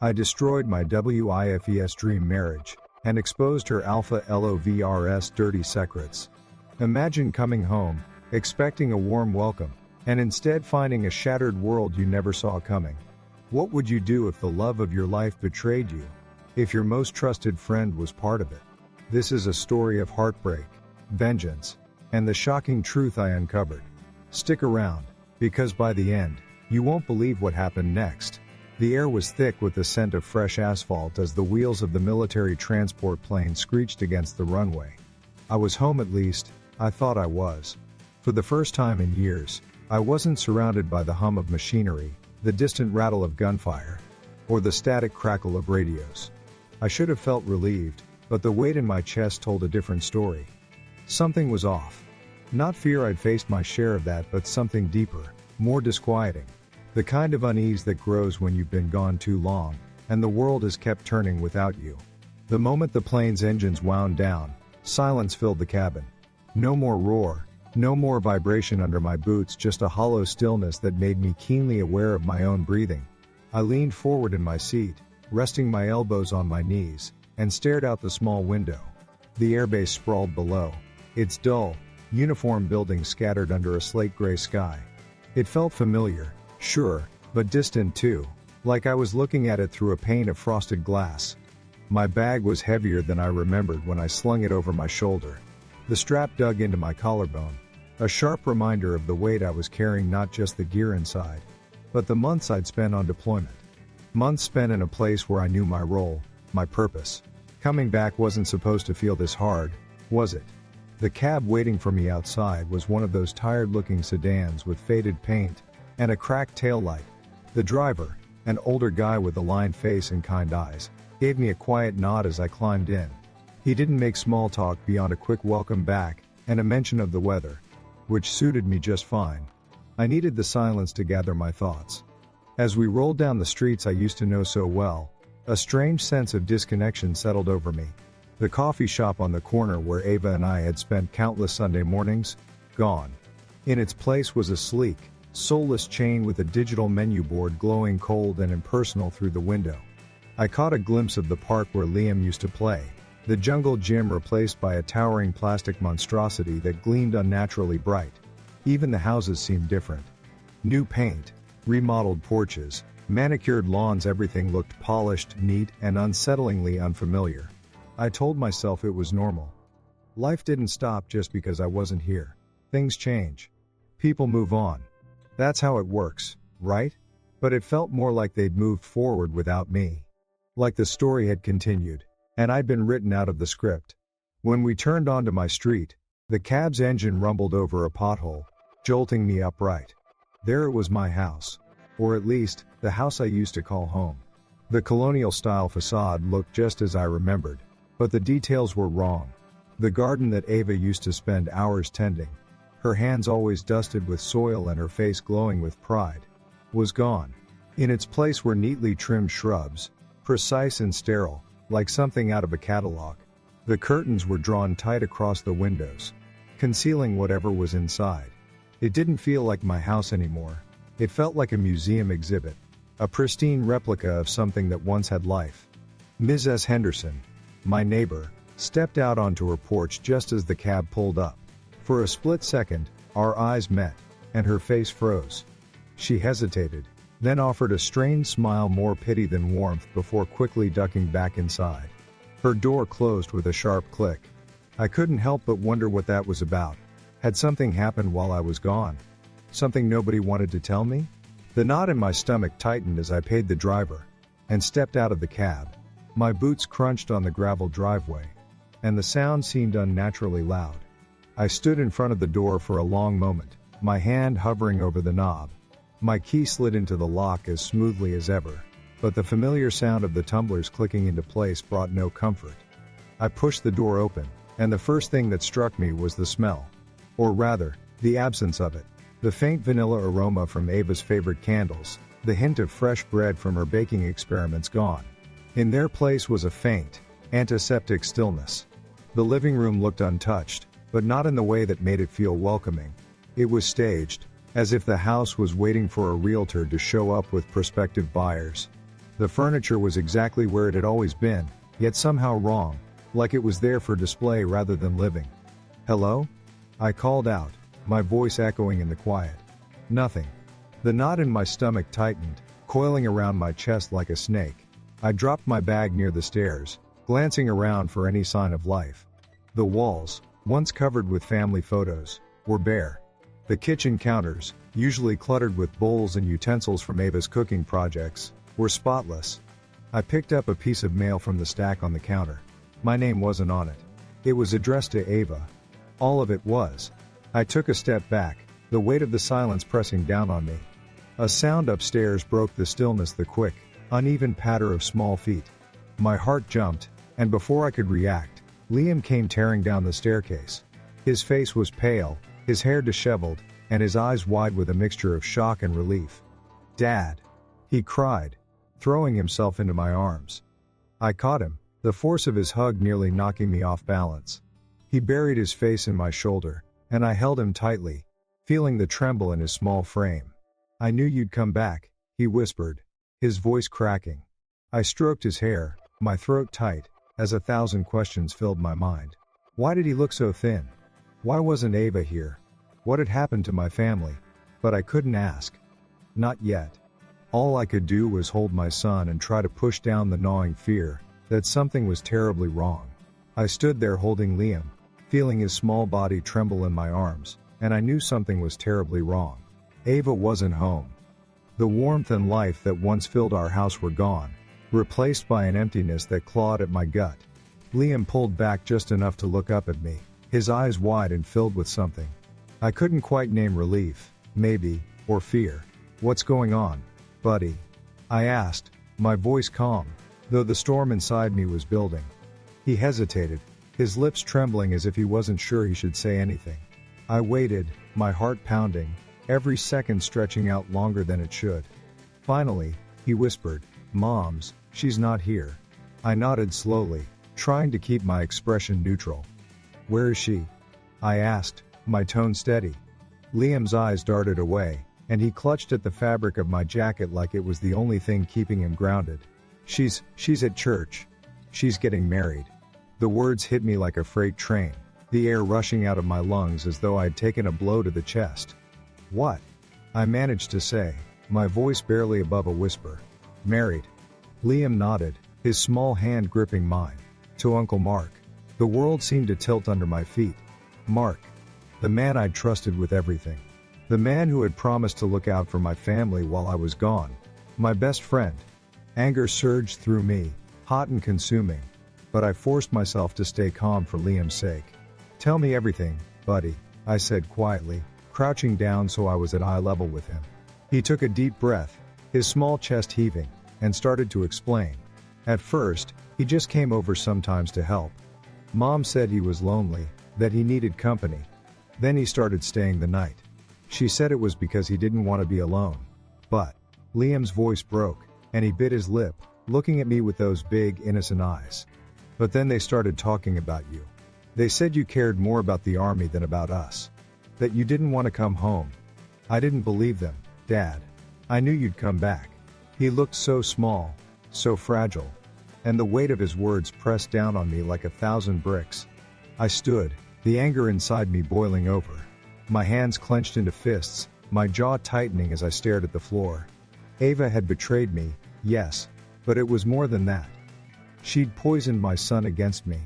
I destroyed my WIFE's dream marriage and exposed her Alpha LOVR's dirty secrets. Imagine coming home, expecting a warm welcome, and instead finding a shattered world you never saw coming. What would you do if the love of your life betrayed you? If your most trusted friend was part of it? This is a story of heartbreak, vengeance, and the shocking truth I uncovered. Stick around, because by the end, you won't believe what happened next. The air was thick with the scent of fresh asphalt as the wheels of the military transport plane screeched against the runway. I was home, at least, I thought I was. For the first time in years, I wasn't surrounded by the hum of machinery, the distant rattle of gunfire, or the static crackle of radios. I should have felt relieved, but the weight in my chest told a different story. Something was off. Not fear, I'd faced my share of that, but something deeper, more disquieting. The kind of unease that grows when you've been gone too long, and the world has kept turning without you. The moment the plane's engines wound down, silence filled the cabin. No more roar, no more vibration under my boots, just a hollow stillness that made me keenly aware of my own breathing. I leaned forward in my seat, resting my elbows on my knees, and stared out the small window. The airbase sprawled below, its dull, uniform buildings scattered under a slate-gray sky. It felt familiar, sure, but distant too, like I was looking at it through a pane of frosted glass. My bag was heavier than I remembered when I slung it over my shoulder. The strap dug into my collarbone, a sharp reminder of the weight I was carrying, not just the gear inside, but the months I'd spent on deployment. Months spent in a place where I knew my role, my purpose. Coming back wasn't supposed to feel this hard, was it? The cab waiting for me outside was one of those tired-looking sedans with faded paint and a cracked taillight. The driver, an older guy with a lined face and kind eyes, gave me a quiet nod as I climbed in. He didn't make small talk beyond a quick welcome back and a mention of the weather, which suited me just fine. I needed the silence to gather my thoughts. As we rolled down the streets I used to know so well, a strange sense of disconnection settled over me. The coffee shop on the corner where Ava and I had spent countless Sunday mornings, gone. In its place was a sleek, soulless chain with a digital menu board glowing cold and impersonal through the window. I caught a glimpse of the park where Liam used to play, the jungle gym replaced by a towering plastic monstrosity that gleamed unnaturally bright. Even the houses seemed different. New paint, remodeled porches, manicured lawns, everything looked polished, neat, and unsettlingly unfamiliar. I told myself it was normal. Life didn't stop just because I wasn't here. Things change. People move on. That's how it works, right? But it felt more like they'd moved forward without me. Like the story had continued, and I'd been written out of the script. When we turned onto my street, the cab's engine rumbled over a pothole, jolting me upright. There it was, my house. Or at least, the house I used to call home. The colonial-style facade looked just as I remembered, but the details were wrong. The garden that Ava used to spend hours tending, her hands always dusted with soil and her face glowing with pride, was gone. In its place were neatly trimmed shrubs, precise and sterile, like something out of a catalog. The curtains were drawn tight across the windows, concealing whatever was inside. It didn't feel like my house anymore. It felt like a museum exhibit, a pristine replica of something that once had life. Ms. Henderson, my neighbor, stepped out onto her porch just as the cab pulled up. For a split second, our eyes met, and her face froze. She hesitated, then offered a strained smile, more pity than warmth, before quickly ducking back inside. Her door closed with a sharp click. I couldn't help but wonder what that was about. Had something happened while I was gone? Something nobody wanted to tell me? The knot in my stomach tightened as I paid the driver and stepped out of the cab. My boots crunched on the gravel driveway, and the sound seemed unnaturally loud. I stood in front of the door for a long moment, my hand hovering over the knob. My key slid into the lock as smoothly as ever, but the familiar sound of the tumblers clicking into place brought no comfort. I pushed the door open, and the first thing that struck me was the smell. Or rather, the absence of it. The faint vanilla aroma from Ava's favorite candles, the hint of fresh bread from her baking experiments gone. In their place was a faint, antiseptic stillness. The living room looked untouched, but not in the way that made it feel welcoming. It was staged, as if the house was waiting for a realtor to show up with prospective buyers. The furniture was exactly where it had always been, yet somehow wrong, like it was there for display rather than living. "Hello?" I called out, my voice echoing in the quiet. Nothing. The knot in my stomach tightened, coiling around my chest like a snake. I dropped my bag near the stairs, glancing around for any sign of life. The walls, once covered with family photos, were bare. The kitchen counters, usually cluttered with bowls and utensils from Ava's cooking projects, were spotless. I picked up a piece of mail from the stack on the counter. My name wasn't on it. It was addressed to Ava. All of it was. I took a step back, the weight of the silence pressing down on me. A sound upstairs broke the stillness, the quick, uneven patter of small feet. My heart jumped, and before I could react, Liam came tearing down the staircase. His face was pale, his hair disheveled, and his eyes wide with a mixture of shock and relief. "Dad!" he cried, throwing himself into my arms. I caught him, the force of his hug nearly knocking me off balance. He buried his face in my shoulder, and I held him tightly, feeling the tremble in his small frame. "I knew you'd come back," he whispered, his voice cracking. I stroked his hair, my throat tight, as 1,000 questions filled my mind. Why did he look so thin? Why wasn't Ava here? What had happened to my family? But I couldn't ask. Not yet. All I could do was hold my son and try to push down the gnawing fear that something was terribly wrong. I stood there holding Liam, feeling his small body tremble in my arms, and I knew something was terribly wrong. Ava wasn't home. The warmth and life that once filled our house were gone, replaced by an emptiness that clawed at my gut. Liam pulled back just enough to look up at me, his eyes wide and filled with something. I couldn't quite name relief, maybe, or fear. "What's going on, buddy?" I asked, my voice calm, though the storm inside me was building. He hesitated, his lips trembling as if he wasn't sure he should say anything. I waited, my heart pounding, every second stretching out longer than it should. Finally, he whispered, "Mom's, she's not here." I nodded slowly, trying to keep my expression neutral. "Where is she?" I asked, my tone steady. Liam's eyes darted away, and he clutched at the fabric of my jacket like it was the only thing keeping him grounded. She's at church. She's getting married." The words hit me like a freight train, the air rushing out of my lungs as though I'd taken a blow to the chest. "What?" I managed to say, my voice barely above a whisper. "Married." Liam nodded, his small hand gripping mine. "To Uncle Mark." The world seemed to tilt under my feet. Mark. The man I'd trusted with everything. The man who had promised to look out for my family while I was gone. My best friend. Anger surged through me, hot and consuming. But I forced myself to stay calm for Liam's sake. "Tell me everything, buddy," I said quietly, crouching down so I was at eye level with him. He took a deep breath, his small chest heaving, and started to explain. At first, he just came over sometimes to help. Mom said he was lonely, that he needed company. Then he started staying the night. She said it was because he didn't want to be alone. But Liam's voice broke, and he bit his lip, looking at me with those big, innocent eyes. "But then they started talking about you. They said you cared more about the army than about us. That you didn't want to come home. I didn't believe them, Dad. I knew you'd come back." He looked so small, so fragile. And the weight of his words pressed down on me like 1,000 bricks. I stood, the anger inside me boiling over. My hands clenched into fists, my jaw tightening as I stared at the floor. Ava had betrayed me, yes, but it was more than that. She'd poisoned my son against me.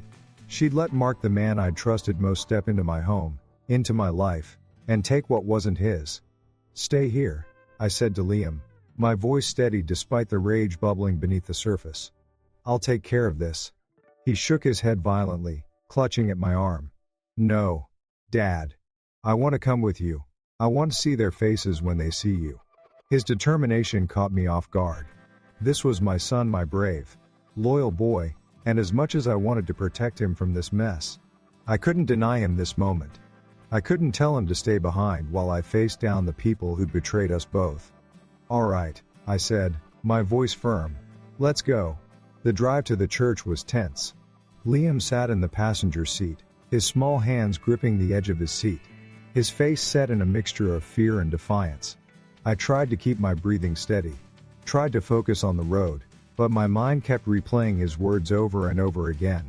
She'd let Mark, the man I'd trusted most, step into my home, into my life, and take what wasn't his. "Stay here," I said to Liam, my voice steady despite the rage bubbling beneath the surface. "I'll take care of this." He shook his head violently, clutching at my arm. "No, Dad. I want to come with you. I want to see their faces when they see you." His determination caught me off guard. This was my son, my brave, loyal boy, and as much as I wanted to protect him from this mess, I couldn't deny him this moment. I couldn't tell him to stay behind while I faced down the people who'd betrayed us both. "All right," I said, my voice firm. "Let's go." The drive to the church was tense. Liam sat in the passenger seat, his small hands gripping the edge of his seat. His face set in a mixture of fear and defiance. I tried to keep my breathing steady, tried to focus on the road, but my mind kept replaying his words over and over again.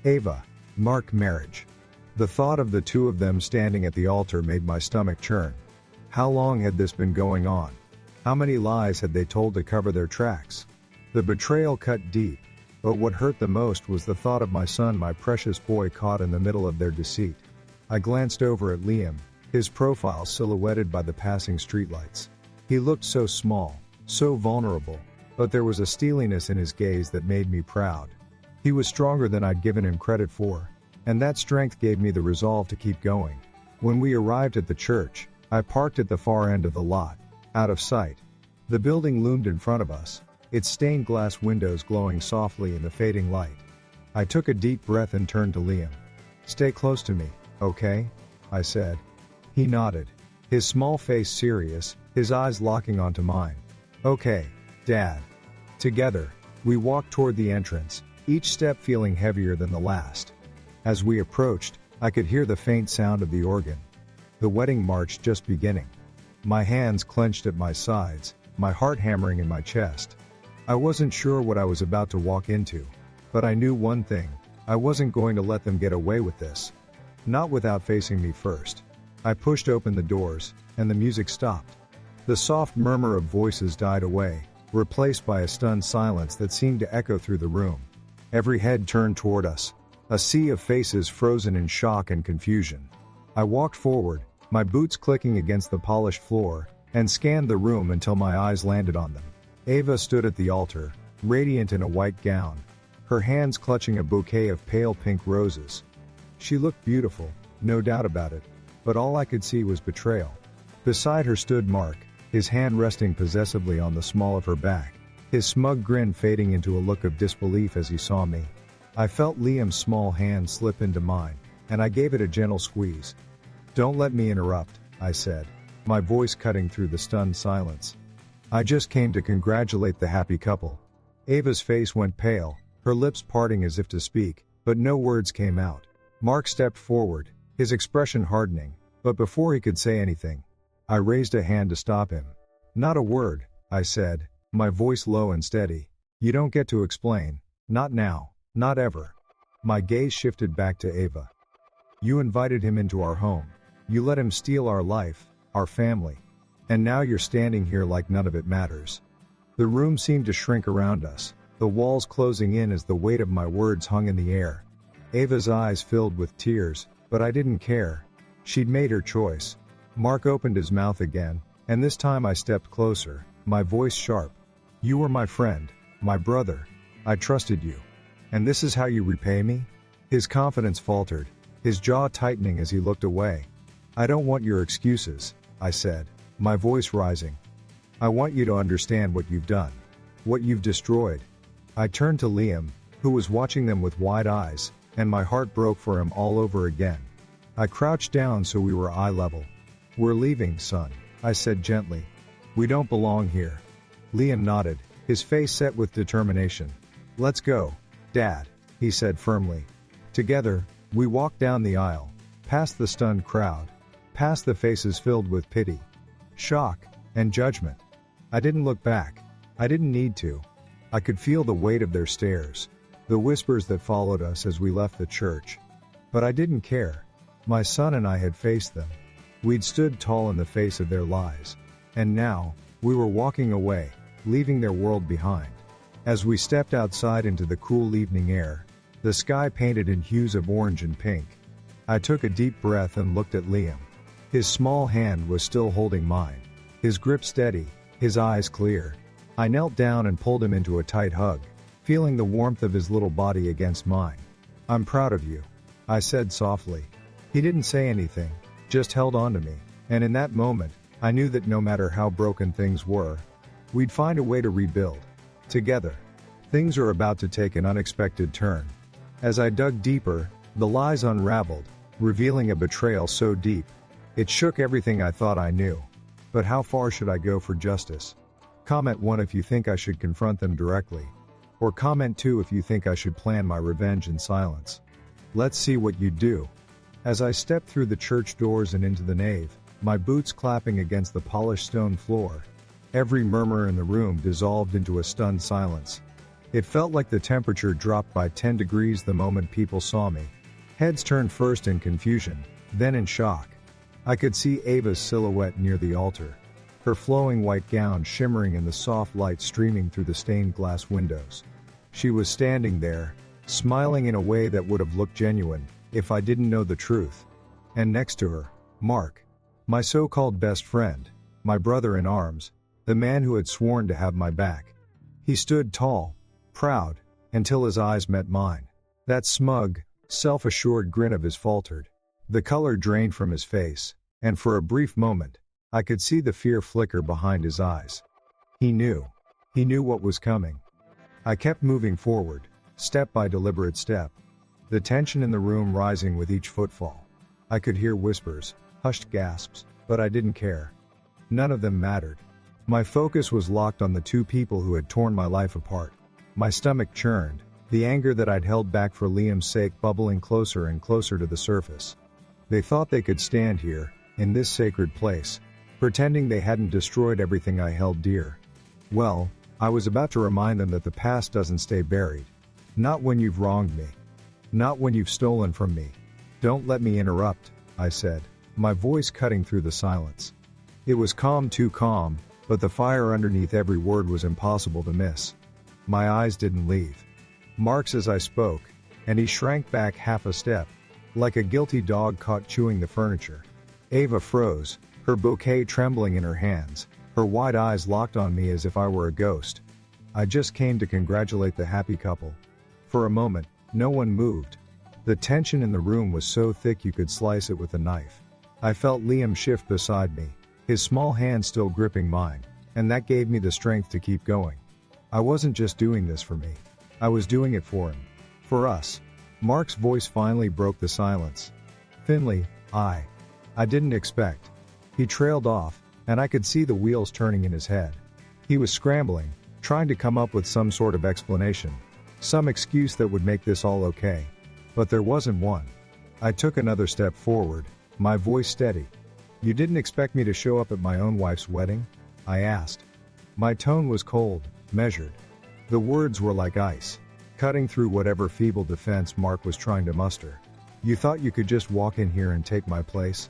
Ava, Mark, marriage. The thought of the two of them standing at the altar made my stomach churn. How long had this been going on? How many lies had they told to cover their tracks? The betrayal cut deep, but what hurt the most was the thought of my son, my precious boy, caught in the middle of their deceit. I glanced over at Liam, his profile silhouetted by the passing streetlights. He looked so small, so vulnerable, but there was a steeliness in his gaze that made me proud. He was stronger than I'd given him credit for, and that strength gave me the resolve to keep going. When we arrived at the church, I parked at the far end of the lot, out of sight. The building loomed in front of us, its stained glass windows glowing softly in the fading light. I took a deep breath and turned to Liam. "Stay close to me, okay?" I said. He nodded, his small face serious, his eyes locking onto mine. "Okay, Dad." Together, we walked toward the entrance, each step feeling heavier than the last. As we approached, I could hear the faint sound of the organ. The wedding march just beginning. My hands clenched at my sides, my heart hammering in my chest. I wasn't sure what I was about to walk into, but I knew one thing: I wasn't going to let them get away with this. Not without facing me first. I pushed open the doors, and the music stopped. The soft murmur of voices died away, replaced by a stunned silence that seemed to echo through the room. Every head turned toward us, a sea of faces frozen in shock and confusion. I walked forward, my boots clicking against the polished floor, and scanned the room until my eyes landed on them. Ava stood at the altar, radiant in a white gown, her hands clutching a bouquet of pale pink roses. She looked beautiful, no doubt about it, but all I could see was betrayal. Beside her stood Mark, his hand resting possessively on the small of her back, his smug grin fading into a look of disbelief as he saw me. I felt Liam's small hand slip into mine, and I gave it a gentle squeeze. "Don't let me interrupt," I said, my voice cutting through the stunned silence. "I just came to congratulate the happy couple." Ava's face went pale, her lips parting as if to speak, but no words came out. Mark stepped forward, his expression hardening, but before he could say anything, I raised a hand to stop him. "Not a word," I said, my voice low and steady. "You don't get to explain. Not now. Not ever." My gaze shifted back to Ava. "You invited him into our home. You let him steal our life, our family. And now you're standing here like none of it matters." The room seemed to shrink around us, the walls closing in as the weight of my words hung in the air. Ava's eyes filled with tears, but I didn't care. She'd made her choice. Mark opened his mouth again, and this time I stepped closer, my voice sharp. "You were my friend, my brother. I trusted you. And this is how you repay me?" His confidence faltered, his jaw tightening as he looked away. "I don't want your excuses," I said, my voice rising. "I want you to understand what you've done. What you've destroyed." I turned to Liam, who was watching them with wide eyes, and my heart broke for him all over again. I crouched down so we were eye level. "We're leaving, son," I said gently. "We don't belong here." Liam nodded, his face set with determination. "Let's go, Dad," he said firmly. Together, we walked down the aisle, past the stunned crowd, past the faces filled with pity, shock, and judgment. I didn't look back. I didn't need to. I could feel the weight of their stares, the whispers that followed us as we left the church. But I didn't care. My son and I had faced them. We'd stood tall in the face of their lies. And now, we were walking away, leaving their world behind. As we stepped outside into the cool evening air, the sky painted in hues of orange and pink, I took a deep breath and looked at Liam. His small hand was still holding mine, his grip steady, his eyes clear. I knelt down and pulled him into a tight hug, feeling the warmth of his little body against mine. "I'm proud of you," I said softly. He didn't say anything, just held on to me, and in that moment, I knew that no matter how broken things were, we'd find a way to rebuild. Together. Things are about to take an unexpected turn. As I dug deeper, the lies unraveled, revealing a betrayal so deep. It shook everything I thought I knew. But how far should I go for justice? Comment 1 if you think I should confront them directly. Or comment 2 if you think I should plan my revenge in silence. Let's see what you'd do. As I stepped through the church doors and into the nave, my boots clapping against the polished stone floor, every murmur in the room dissolved into a stunned silence. It felt like the temperature dropped by 10 degrees the moment people saw me. Heads turned first in confusion, then in shock. I could see Ava's silhouette near the altar, her flowing white gown shimmering in the soft light streaming through the stained glass windows. She was standing there, smiling in a way that would have looked genuine, if I didn't know the truth. And next to her, Mark, my so-called best friend, my brother in arms, the man who had sworn to have my back. He stood tall, proud, until his eyes met mine. That smug, self-assured grin of his faltered. The color drained from his face, and for a brief moment, I could see the fear flicker behind his eyes. He knew what was coming. I kept moving forward, step by deliberate step, the tension in the room rising with each footfall. I could hear whispers, hushed gasps, but I didn't care. None of them mattered. My focus was locked on the two people who had torn my life apart. My stomach churned, the anger that I'd held back for Liam's sake bubbling closer and closer to the surface. They thought they could stand here, in this sacred place, pretending they hadn't destroyed everything I held dear. Well, I was about to remind them that the past doesn't stay buried. Not when you've wronged me. Not when you've stolen from me. Don't let me interrupt, I said, my voice cutting through the silence. It was calm, too calm, but the fire underneath every word was impossible to miss. My eyes didn't leave Mark's as I spoke, and he shrank back half a step, like a guilty dog caught chewing the furniture. Ava froze, her bouquet trembling in her hands, her wide eyes locked on me as if I were a ghost. I just came to congratulate the happy couple. For a moment, no one moved. The tension in the room was so thick you could slice it with a knife. I felt Liam shift beside me, his small hand still gripping mine, and that gave me the strength to keep going. I wasn't just doing this for me. I was doing it for him. For us. Mark's voice finally broke the silence. Finley, I didn't expect. He trailed off, and I could see the wheels turning in his head. He was scrambling, trying to come up with some sort of explanation, some excuse that would make this all okay. But there wasn't one. I took another step forward, my voice steady. You didn't expect me to show up at my own wife's wedding? I asked. My tone was cold, measured. The words were like ice, cutting through whatever feeble defense Mark was trying to muster. You thought you could just walk in here and take my place?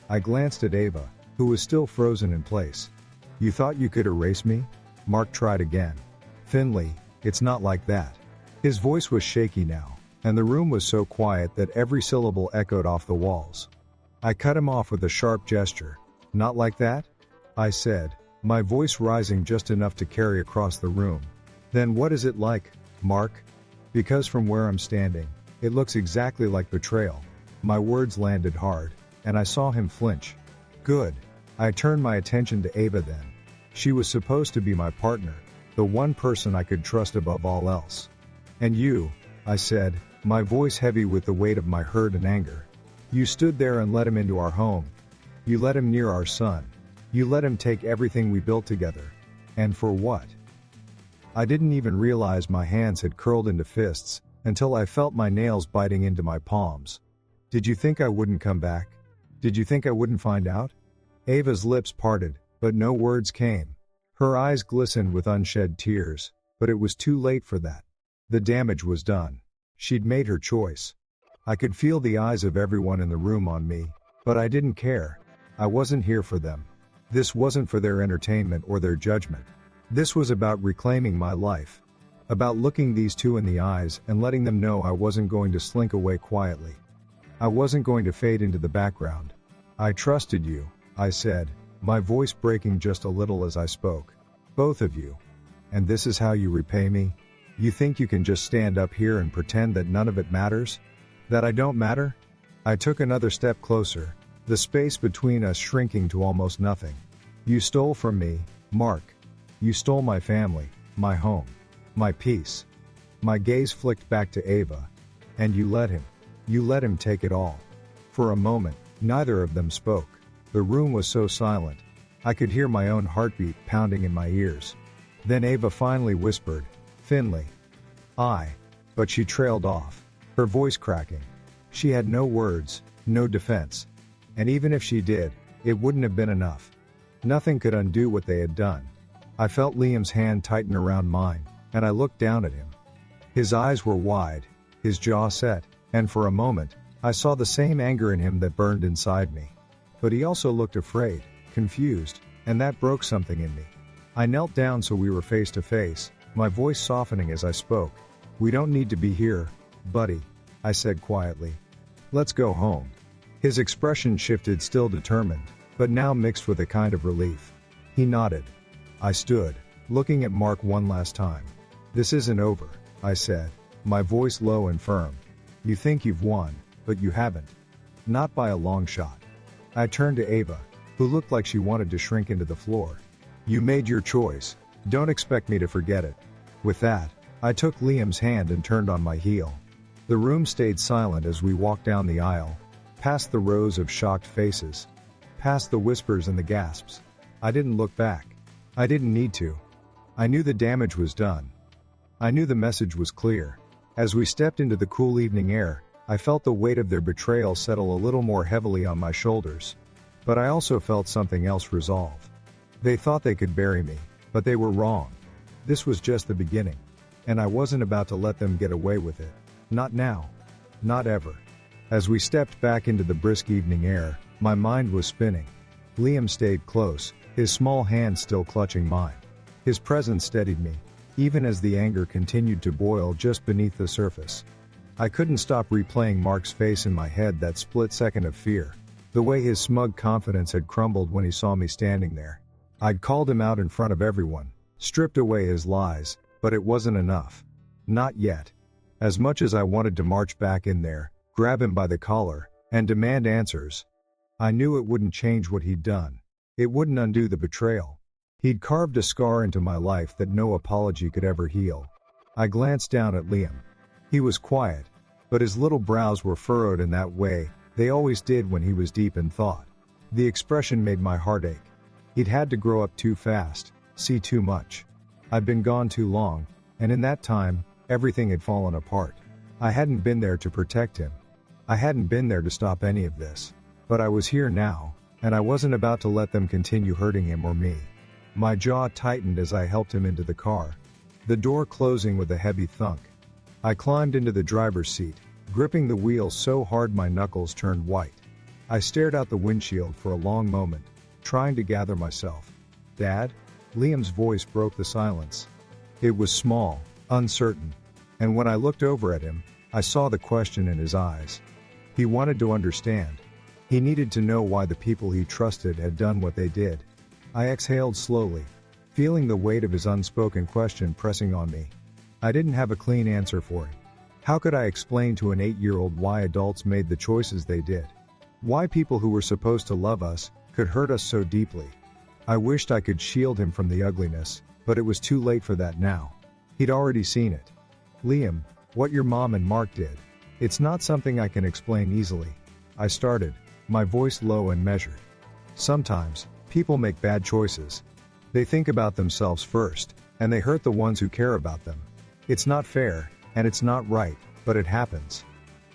I glanced at Ava, who was still frozen in place. You thought you could erase me? Mark tried again. Finley, it's not like that. His voice was shaky now, and the room was so quiet that every syllable echoed off the walls. I cut him off with a sharp gesture. Not like that? I said, my voice rising just enough to carry across the room. Then what is it like, Mark? Because from where I'm standing, it looks exactly like betrayal. My words landed hard, and I saw him flinch. Good. I turned my attention to Ava then. She was supposed to be my partner, the one person I could trust above all else. And you, I said, my voice heavy with the weight of my hurt and anger. You stood there and let him into our home. You let him near our son. You let him take everything we built together. And for what? I didn't even realize my hands had curled into fists, until I felt my nails biting into my palms. Did you think I wouldn't come back? Did you think I wouldn't find out? Ava's lips parted, but no words came. Her eyes glistened with unshed tears, but it was too late for that. The damage was done. She'd made her choice. I could feel the eyes of everyone in the room on me, but I didn't care. I wasn't here for them. This wasn't for their entertainment or their judgment. This was about reclaiming my life. About looking these two in the eyes and letting them know I wasn't going to slink away quietly. I wasn't going to fade into the background. I trusted you, I said, my voice breaking just a little as I spoke. Both of you. And this is how you repay me? You think you can just stand up here and pretend that none of it matters? That I don't matter? I took another step closer, the space between us shrinking to almost nothing. You stole from me, Mark. You stole my family, my home, my peace. My gaze flicked back to Ava. And you let him take it all. For a moment, neither of them spoke. The room was so silent. I could hear my own heartbeat pounding in my ears. Then Ava finally whispered, Finley. But she trailed off, her voice cracking. She had no words, no defense. And even if she did, it wouldn't have been enough. Nothing could undo what they had done. I felt Liam's hand tighten around mine, and I looked down at him. His eyes were wide, his jaw set, and for a moment, I saw the same anger in him that burned inside me. But he also looked afraid, confused, and that broke something in me. I knelt down so we were face to face, my voice softening as I spoke. "We don't need to be here, buddy," I said quietly. "Let's go home." His expression shifted, still determined, but now mixed with a kind of relief. He nodded. I stood, looking at Mark one last time. "This isn't over," I said, my voice low and firm. "You think you've won, but you haven't. Not by a long shot." I turned to Ava, who looked like she wanted to shrink into the floor. "You made your choice. Don't expect me to forget it." With that, I took Liam's hand and turned on my heel. The room stayed silent as we walked down the aisle, past the rows of shocked faces, past the whispers and the gasps. I didn't look back. I didn't need to. I knew the damage was done. I knew the message was clear. As we stepped into the cool evening air, I felt the weight of their betrayal settle a little more heavily on my shoulders. But I also felt something else resolve. They thought they could bury me, but they were wrong. This was just the beginning. And I wasn't about to let them get away with it. Not now. Not ever. As we stepped back into the brisk evening air, my mind was spinning. Liam stayed close, his small hand still clutching mine. His presence steadied me, even as the anger continued to boil just beneath the surface. I couldn't stop replaying Mark's face in my head, that split second of fear. The way his smug confidence had crumbled when he saw me standing there. I'd called him out in front of everyone, stripped away his lies, but it wasn't enough. Not yet. As much as I wanted to march back in there, grab him by the collar, and demand answers, I knew it wouldn't change what he'd done. It wouldn't undo the betrayal. He'd carved a scar into my life that no apology could ever heal. I glanced down at Liam. He was quiet, but his little brows were furrowed in that way they always did when he was deep in thought. The expression made my heart ache. He'd had to grow up too fast, see too much. I'd been gone too long, and in that time, everything had fallen apart. I hadn't been there to protect him. I hadn't been there to stop any of this. But I was here now, and I wasn't about to let them continue hurting him or me. My jaw tightened as I helped him into the car, the door closing with a heavy thunk. I climbed into the driver's seat, gripping the wheel so hard my knuckles turned white. I stared out the windshield for a long moment, trying to gather myself. "Dad?" Liam's voice broke the silence. It was small, uncertain, and when I looked over at him, I saw the question in his eyes. He wanted to understand. He needed to know why the people he trusted had done what they did. I exhaled slowly, feeling the weight of his unspoken question pressing on me. I didn't have a clean answer for him. How could I explain to an 8-year-old why adults made the choices they did? Why people who were supposed to love us could hurt us so deeply? I wished I could shield him from the ugliness, but it was too late for that now. He'd already seen it. "Liam, what your mom and Mark did, it's not something I can explain easily," I started, my voice low and measured. "Sometimes, people make bad choices. They think about themselves first, and they hurt the ones who care about them. It's not fair, and it's not right, but it happens."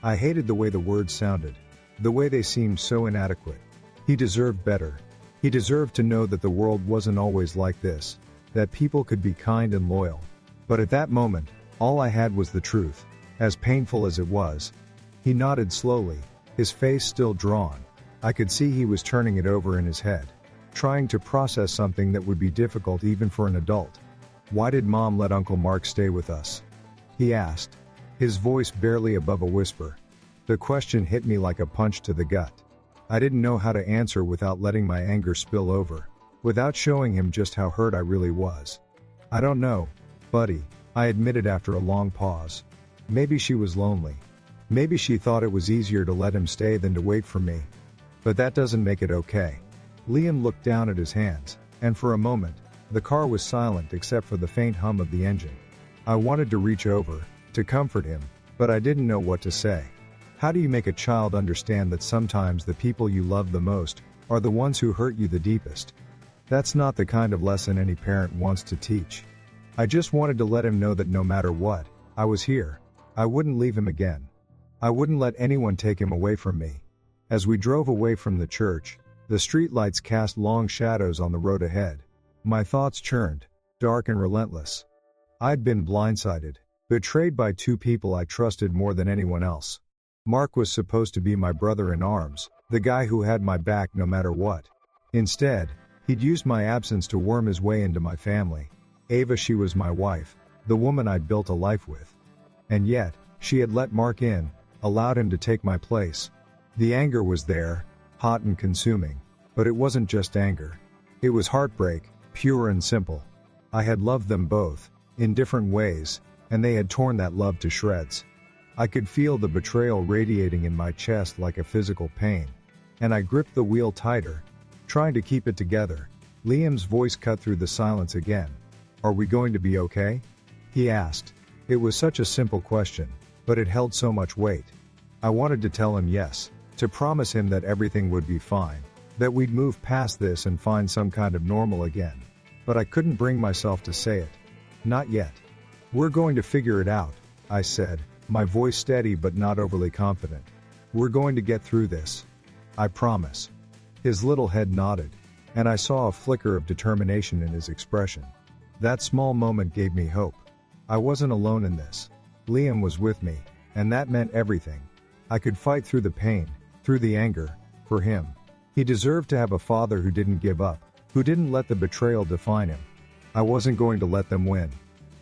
I hated the way the words sounded, the way they seemed so inadequate. He deserved better. He deserved to know that the world wasn't always like this, that people could be kind and loyal. But at that moment, all I had was the truth, as painful as it was. He nodded slowly, his face still drawn. I could see he was turning it over in his head, trying to process something that would be difficult even for an adult. "Why did Mom let Uncle Mark stay with us?" he asked, his voice barely above a whisper. The question hit me like a punch to the gut. I didn't know how to answer without letting my anger spill over, without showing him just how hurt I really was. "I don't know, buddy," I admitted after a long pause. Maybe she was lonely. Maybe she thought it was easier to let him stay than to wait for me. But that doesn't make it okay. Liam looked down at his hands, and for a moment, the car was silent except for the faint hum of the engine. I wanted to reach over, to comfort him, but I didn't know what to say. How do you make a child understand that sometimes the people you love the most are the ones who hurt you the deepest? That's not the kind of lesson any parent wants to teach. I just wanted to let him know that no matter what, I was here. I wouldn't leave him again. I wouldn't let anyone take him away from me. As we drove away from the church, the streetlights cast long shadows on the road ahead. My thoughts churned, dark and relentless. I'd been blindsided. Betrayed by two people I trusted more than anyone else. Mark was supposed to be my brother in arms, the guy who had my back no matter what. Instead, he'd used my absence to worm his way into my family. Ava, she was my wife, the woman I'd built a life with. And yet, she had let Mark in, allowed him to take my place. The anger was there, hot and consuming. But it wasn't just anger. It was heartbreak, pure and simple. I had loved them both, in different ways, and they had torn that love to shreds. I could feel the betrayal radiating in my chest like a physical pain. And I gripped the wheel tighter, trying to keep it together. Liam's voice cut through the silence again. "Are we going to be okay?" he asked. It was such a simple question, but it held so much weight. I wanted to tell him yes, to promise him that everything would be fine, that we'd move past this and find some kind of normal again. But I couldn't bring myself to say it. Not yet. "We're going to figure it out," I said, my voice steady but not overly confident. "We're going to get through this. I promise." His little head nodded, and I saw a flicker of determination in his expression. That small moment gave me hope. I wasn't alone in this. Liam was with me, and that meant everything. I could fight through the pain, through the anger, for him. He deserved to have a father who didn't give up, who didn't let the betrayal define him. I wasn't going to let them win.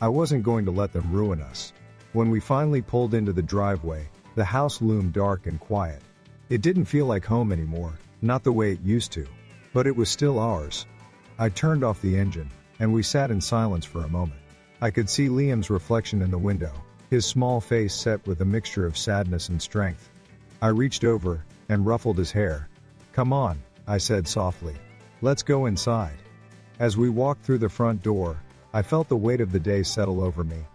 I wasn't going to let them ruin us. When we finally pulled into the driveway, the house loomed dark and quiet. It didn't feel like home anymore, not the way it used to. But it was still ours. I turned off the engine, and we sat in silence for a moment. I could see Liam's reflection in the window, his small face set with a mixture of sadness and strength. I reached over and ruffled his hair. "Come on," I said softly. "Let's go inside." As we walked through the front door, I felt the weight of the day settle over me.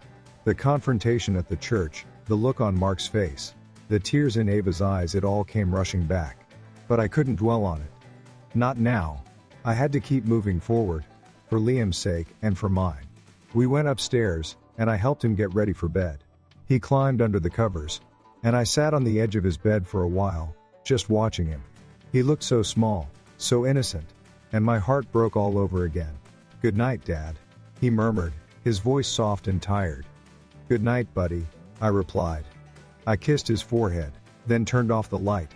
The confrontation at the church, the look on Mark's face, the tears in Ava's eyes, it all came rushing back. But I couldn't dwell on it. Not now. I had to keep moving forward, for Liam's sake and for mine. We went upstairs, and I helped him get ready for bed. He climbed under the covers, and I sat on the edge of his bed for a while, just watching him. He looked so small, so innocent, and my heart broke all over again. "Good night, Dad," he murmured, his voice soft and tired. "Good night, buddy," I replied. I kissed his forehead, then turned off the light.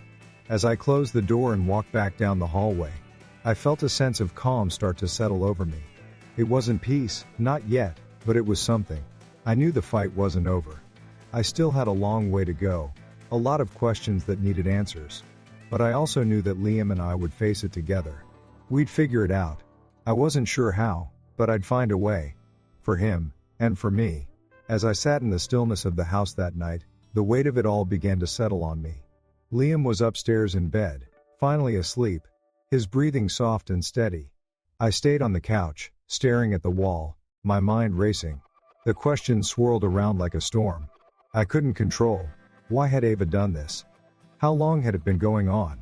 As I closed the door and walked back down the hallway, I felt a sense of calm start to settle over me. It wasn't peace, not yet, but it was something. I knew the fight wasn't over. I still had a long way to go, a lot of questions that needed answers. But I also knew that Liam and I would face it together. We'd figure it out. I wasn't sure how, but I'd find a way. For him, and for me. As I sat in the stillness of the house that night, the weight of it all began to settle on me. Liam was upstairs in bed, finally asleep, his breathing soft and steady. I stayed on the couch, staring at the wall, my mind racing. The questions swirled around like a storm. I couldn't control. Why had Ava done this? How long had it been going on?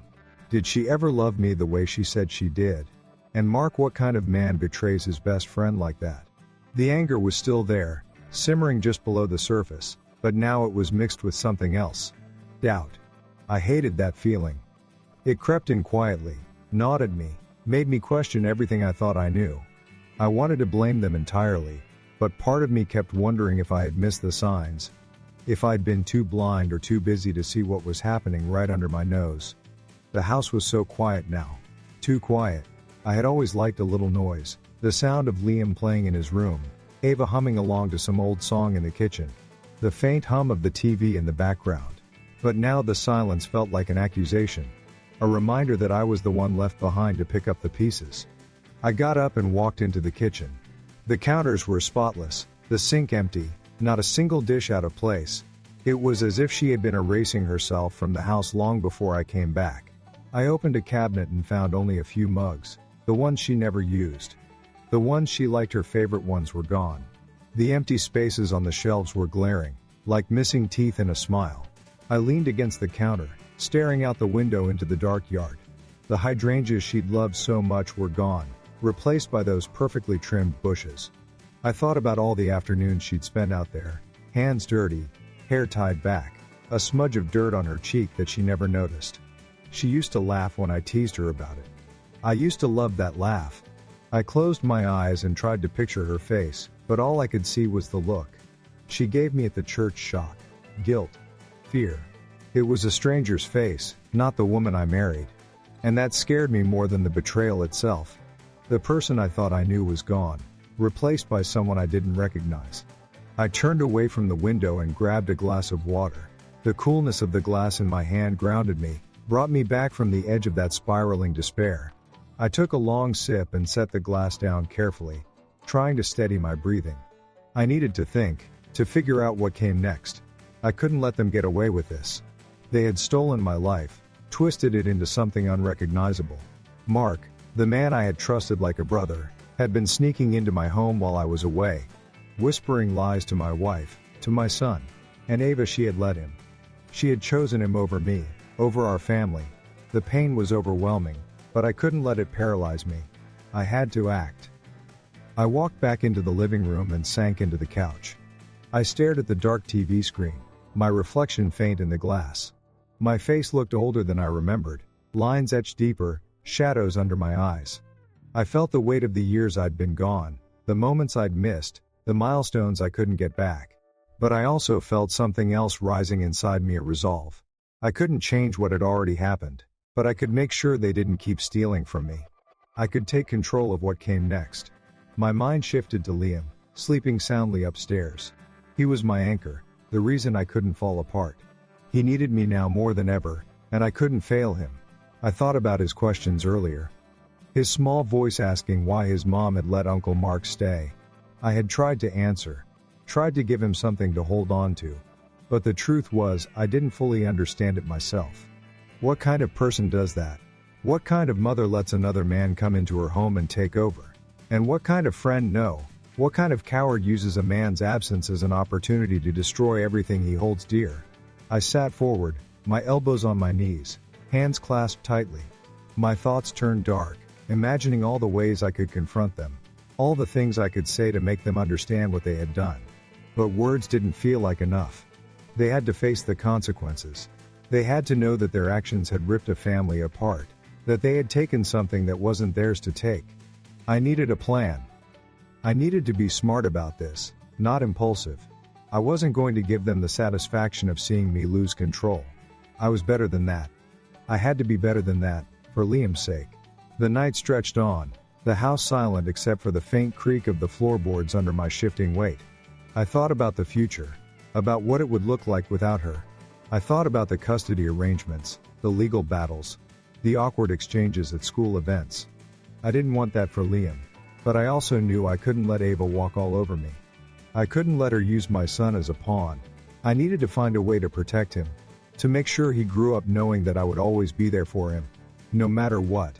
Did she ever love me the way she said she did? And Mark, what kind of man betrays his best friend like that? The anger was still there, simmering just below the surface, but now it was mixed with something else. Doubt. I hated that feeling. It crept in quietly, gnawed at me, made me question everything I thought I knew. I wanted to blame them entirely, but part of me kept wondering if I had missed the signs. If I'd been too blind or too busy to see what was happening right under my nose. The house was so quiet now. Too quiet. I had always liked a little noise, the sound of Liam playing in his room, Ava humming along to some old song in the kitchen, the faint hum of the TV in the background. But now the silence felt like an accusation, a reminder that I was the one left behind to pick up the pieces. I got up and walked into the kitchen. The counters were spotless, the sink empty, not a single dish out of place. It was as if she had been erasing herself from the house long before I came back. I opened a cabinet and found only a few mugs, the ones she never used. The ones she liked, her favorite ones, were gone. The empty spaces on the shelves were glaring, like missing teeth in a smile. I leaned against the counter, staring out the window into the dark yard. The hydrangeas she'd loved so much were gone, replaced by those perfectly trimmed bushes. I thought about all the afternoons she'd spent out there, hands dirty, hair tied back, a smudge of dirt on her cheek that she never noticed. She used to laugh when I teased her about it. I used to love that laugh. I closed my eyes and tried to picture her face, but all I could see was the look. she gave me at the church shock, guilt, fear. It was a stranger's face, not the woman I married. And that scared me more than the betrayal itself. The person I thought I knew was gone, replaced by someone I didn't recognize. I turned away from the window and grabbed a glass of water. The coolness of the glass in my hand grounded me, brought me back from the edge of that spiraling despair. I took a long sip and set the glass down carefully, trying to steady my breathing. I needed to think, to figure out what came next. I couldn't let them get away with this. They had stolen my life, twisted it into something unrecognizable. Mark, the man I had trusted like a brother, had been sneaking into my home while I was away, whispering lies to my wife, to my son, and Ava. She had let him. She had chosen him over me, over our family. The pain was overwhelming, but I couldn't let it paralyze me. I had to act. I walked back into the living room and sank into the couch. I stared at the dark TV screen, my reflection faint in the glass. My face looked older than I remembered, lines etched deeper, shadows under my eyes. I felt the weight of the years I'd been gone, the moments I'd missed, the milestones I couldn't get back. But I also felt something else rising inside me, a resolve. I couldn't change what had already happened, but I could make sure they didn't keep stealing from me. I could take control of what came next. My mind shifted to Liam, sleeping soundly upstairs. He was my anchor, the reason I couldn't fall apart. He needed me now more than ever, and I couldn't fail him. I thought about his questions earlier. His small voice asking why his mom had let Uncle Mark stay. I had tried to answer, tried to give him something to hold on to. But the truth was, I didn't fully understand it myself. What kind of person does that? What kind of mother lets another man come into her home and take over? And what kind of friend no? What kind of coward uses a man's absence as an opportunity to destroy everything he holds dear? I sat forward, my elbows on my knees, hands clasped tightly. My thoughts turned dark, imagining all the ways I could confront them, all the things I could say to make them understand what they had done. But words didn't feel like enough. They had to face the consequences. They had to know that their actions had ripped a family apart, that they had taken something that wasn't theirs to take. I needed a plan. I needed to be smart about this, not impulsive. I wasn't going to give them the satisfaction of seeing me lose control. I was better than that. I had to be better than that, for Liam's sake. The night stretched on, the house silent except for the faint creak of the floorboards under my shifting weight. I thought about the future, about what it would look like without her. I thought about the custody arrangements, the legal battles, the awkward exchanges at school events. I didn't want that for Liam, but I also knew I couldn't let Ava walk all over me. I couldn't let her use my son as a pawn. I needed to find a way to protect him, to make sure he grew up knowing that I would always be there for him, no matter what.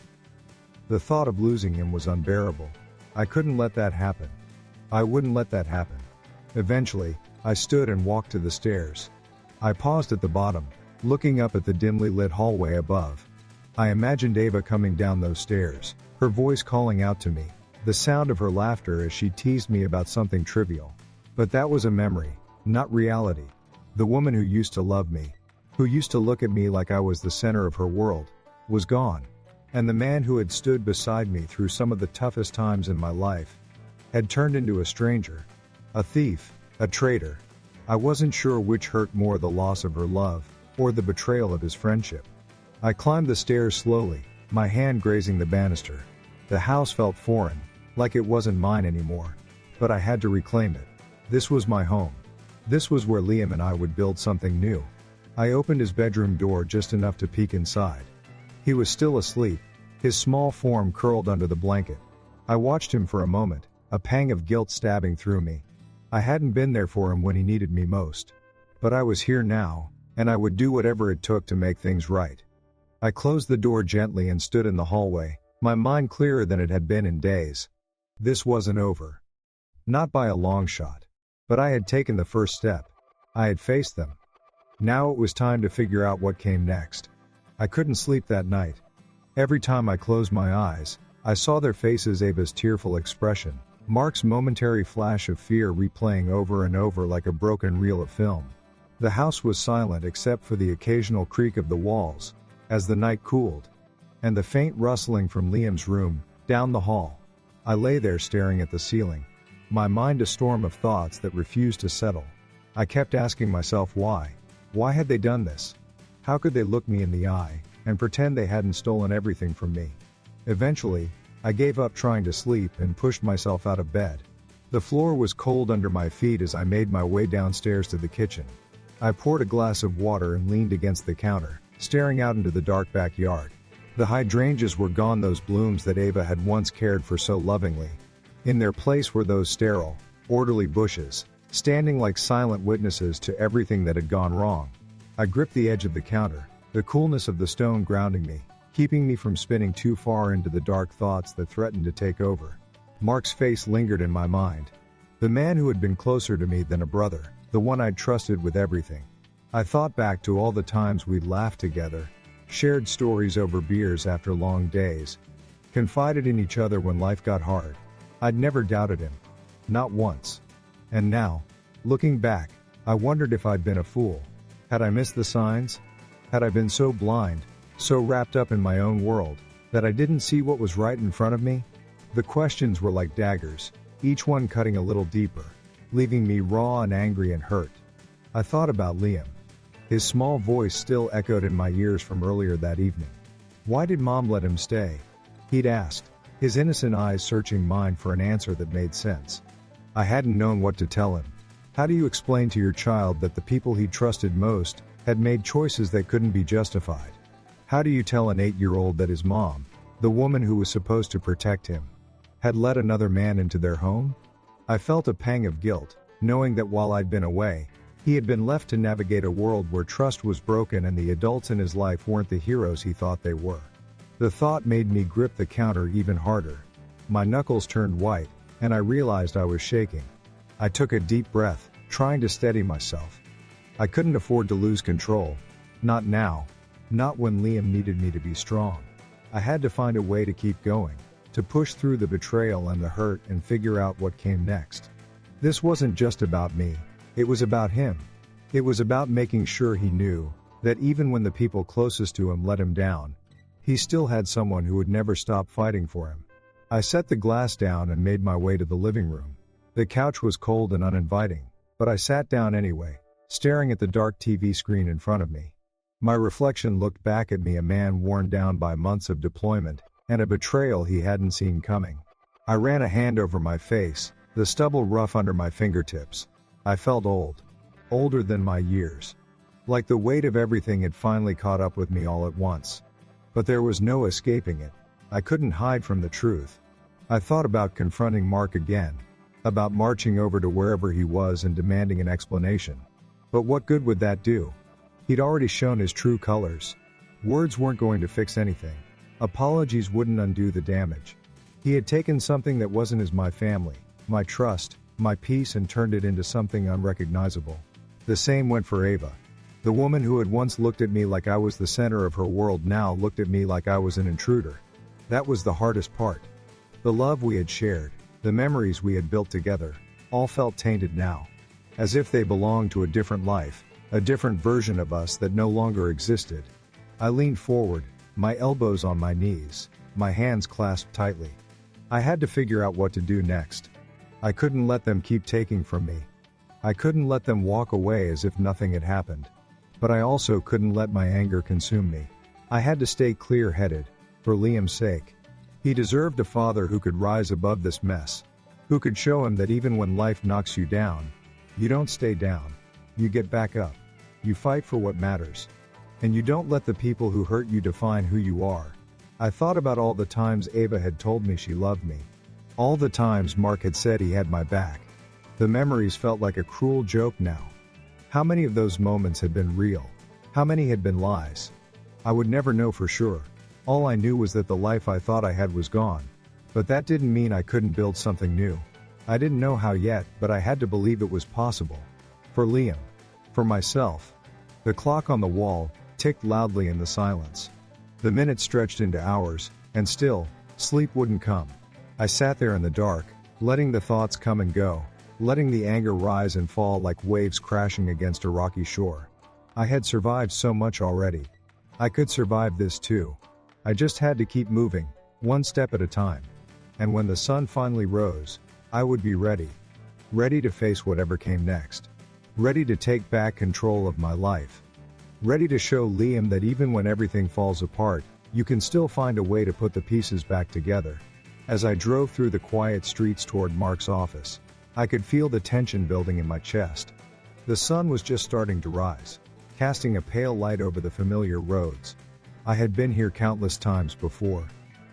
The thought of losing him was unbearable. I couldn't let that happen. I wouldn't let that happen. Eventually, I stood and walked to the stairs. I paused at the bottom, looking up at the dimly lit hallway above. I imagined Ava coming down those stairs, her voice calling out to me, the sound of her laughter as she teased me about something trivial. But that was a memory, not reality. The woman who used to love me, who used to look at me like I was the center of her world, was gone. And the man who had stood beside me through some of the toughest times in my life had turned into a stranger, a thief, a traitor. I wasn't sure which hurt more, the loss of her love or the betrayal of his friendship. I climbed the stairs slowly, my hand grazing the banister. The house felt foreign, like it wasn't mine anymore. But I had to reclaim it. This was my home. This was where Liam and I would build something new. I opened his bedroom door just enough to peek inside. He was still asleep, his small form curled under the blanket. I watched him for a moment, a pang of guilt stabbing through me. I hadn't been there for him when he needed me most. But I was here now, and I would do whatever it took to make things right. I closed the door gently and stood in the hallway, my mind clearer than it had been in days. This wasn't over. Not by a long shot. But I had taken the first step. I had faced them. Now it was time to figure out what came next. I couldn't sleep that night. Every time I closed my eyes, I saw their faces, Ava's tearful expression, Mark's momentary flash of fear replaying over and over like a broken reel of film. The house was silent except for the occasional creak of the walls, as the night cooled, and the faint rustling from Liam's room, down the hall. I lay there staring at the ceiling, my mind a storm of thoughts that refused to settle. I kept asking myself why. Why had they done this? How could they look me in the eye and pretend they hadn't stolen everything from me? Eventually, I gave up trying to sleep and pushed myself out of bed. The floor was cold under my feet as I made my way downstairs to the kitchen. I poured a glass of water and leaned against the counter, staring out into the dark backyard. The hydrangeas were gone, those blooms that Ava had once cared for so lovingly. In their place were those sterile, orderly bushes, standing like silent witnesses to everything that had gone wrong. I gripped the edge of the counter, the coolness of the stone grounding me, keeping me from spinning too far into the dark thoughts that threatened to take over. Mark's face lingered in my mind. The man who had been closer to me than a brother, the one I'd trusted with everything. I thought back to all the times we'd laughed together, shared stories over beers after long days, confided in each other when life got hard. I'd never doubted him. Not once. And now, looking back, I wondered if I'd been a fool. Had I missed the signs? Had I been so blind, so wrapped up in my own world, that I didn't see what was right in front of me? The questions were like daggers, each one cutting a little deeper, leaving me raw and angry and hurt. I thought about Liam. His small voice still echoed in my ears from earlier that evening. Why did Mom let him stay? He'd asked, his innocent eyes searching mine for an answer that made sense. I hadn't known what to tell him. How do you explain to your child that the people he trusted most had made choices that couldn't be justified? How do you tell an 8-year-old that his mom, the woman who was supposed to protect him, had let another man into their home? I felt a pang of guilt, knowing that while I'd been away, he had been left to navigate a world where trust was broken and the adults in his life weren't the heroes he thought they were. The thought made me grip the counter even harder. My knuckles turned white, and I realized I was shaking. I took a deep breath, trying to steady myself. I couldn't afford to lose control. Not now. Not when Liam needed me to be strong. I had to find a way to keep going, to push through the betrayal and the hurt and figure out what came next. This wasn't just about me. It was about him. It was about making sure he knew that even when the people closest to him let him down, he still had someone who would never stop fighting for him. I set the glass down and made my way to the living room. The couch was cold and uninviting, but I sat down anyway, staring at the dark TV screen in front of me. My reflection looked back at me, a man worn down by months of deployment and a betrayal he hadn't seen coming. I ran a hand over my face, the stubble rough under my fingertips. I felt old. Older than my years. Like the weight of everything had finally caught up with me all at once. But there was no escaping it. I couldn't hide from the truth. I thought about confronting Mark again. About marching over to wherever he was and demanding an explanation. But what good would that do? He'd already shown his true colors. Words weren't going to fix anything. Apologies wouldn't undo the damage. He had taken something that wasn't as my family, my trust, my peace, and turned it into something unrecognizable. The same went for Ava. The woman who had once looked at me like I was the center of her world now looked at me like I was an intruder. That was the hardest part. The love we had shared, the memories we had built together, all felt tainted now. As if they belonged to a different life, a different version of us that no longer existed. I leaned forward, my elbows on my knees, my hands clasped tightly. I had to figure out what to do next. I couldn't let them keep taking from me. I couldn't let them walk away as if nothing had happened. But I also couldn't let my anger consume me. I had to stay clear-headed, for Liam's sake. He deserved a father who could rise above this mess, who could show him that even when life knocks you down, you don't stay down. You get back up. You fight for what matters. And you don't let the people who hurt you define who you are. I thought about all the times Ava had told me she loved me. All the times Mark had said he had my back. The memories felt like a cruel joke now. How many of those moments had been real? How many had been lies? I would never know for sure. All I knew was that the life I thought I had was gone. But that didn't mean I couldn't build something new. I didn't know how yet, but I had to believe it was possible. For Liam. For myself. The clock on the wall ticked loudly in the silence. The minutes stretched into hours, and still, sleep wouldn't come. I sat there in the dark, letting the thoughts come and go, letting the anger rise and fall like waves crashing against a rocky shore. I had survived so much already. I could survive this too. I just had to keep moving, one step at a time. And when the sun finally rose, I would be ready. Ready to face whatever came next. ready to take back control of my life. Ready to show Liam that even when everything falls apart, you can still find a way to put the pieces back together. As I drove through the quiet streets toward Mark's office, I could feel the tension building in my chest. The sun was just starting to rise, casting a pale light over the familiar roads. I had been here countless times before,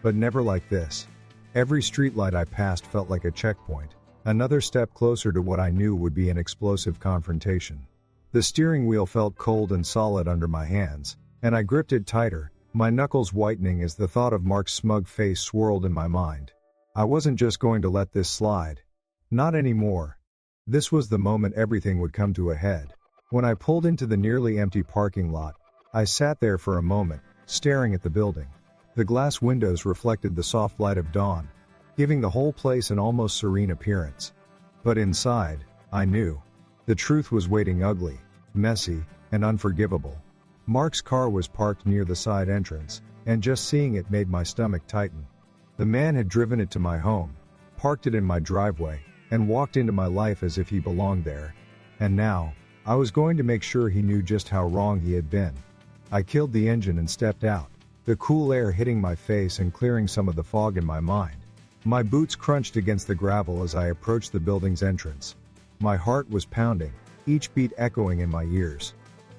but never like this. Every streetlight I passed felt like a checkpoint, another step closer to what I knew would be an explosive confrontation. The steering wheel felt cold and solid under my hands, and I gripped it tighter, my knuckles whitening as the thought of Mark's smug face swirled in my mind. I wasn't just going to let this slide. Not anymore. This was the moment everything would come to a head. When I pulled into the nearly empty parking lot, I sat there for a moment, staring at the building. The glass windows reflected the soft light of dawn, giving the whole place an almost serene appearance. But inside, I knew. The truth was waiting ugly, messy, and unforgivable. Mark's car was parked near the side entrance, and just seeing it made my stomach tighten. The man had driven it to my home, parked it in my driveway, and walked into my life as if he belonged there. And now, I was going to make sure he knew just how wrong he had been. I killed the engine and stepped out, the cool air hitting my face and clearing some of the fog in my mind. My boots crunched against the gravel as I approached the building's entrance. My heart was pounding, each beat echoing in my ears.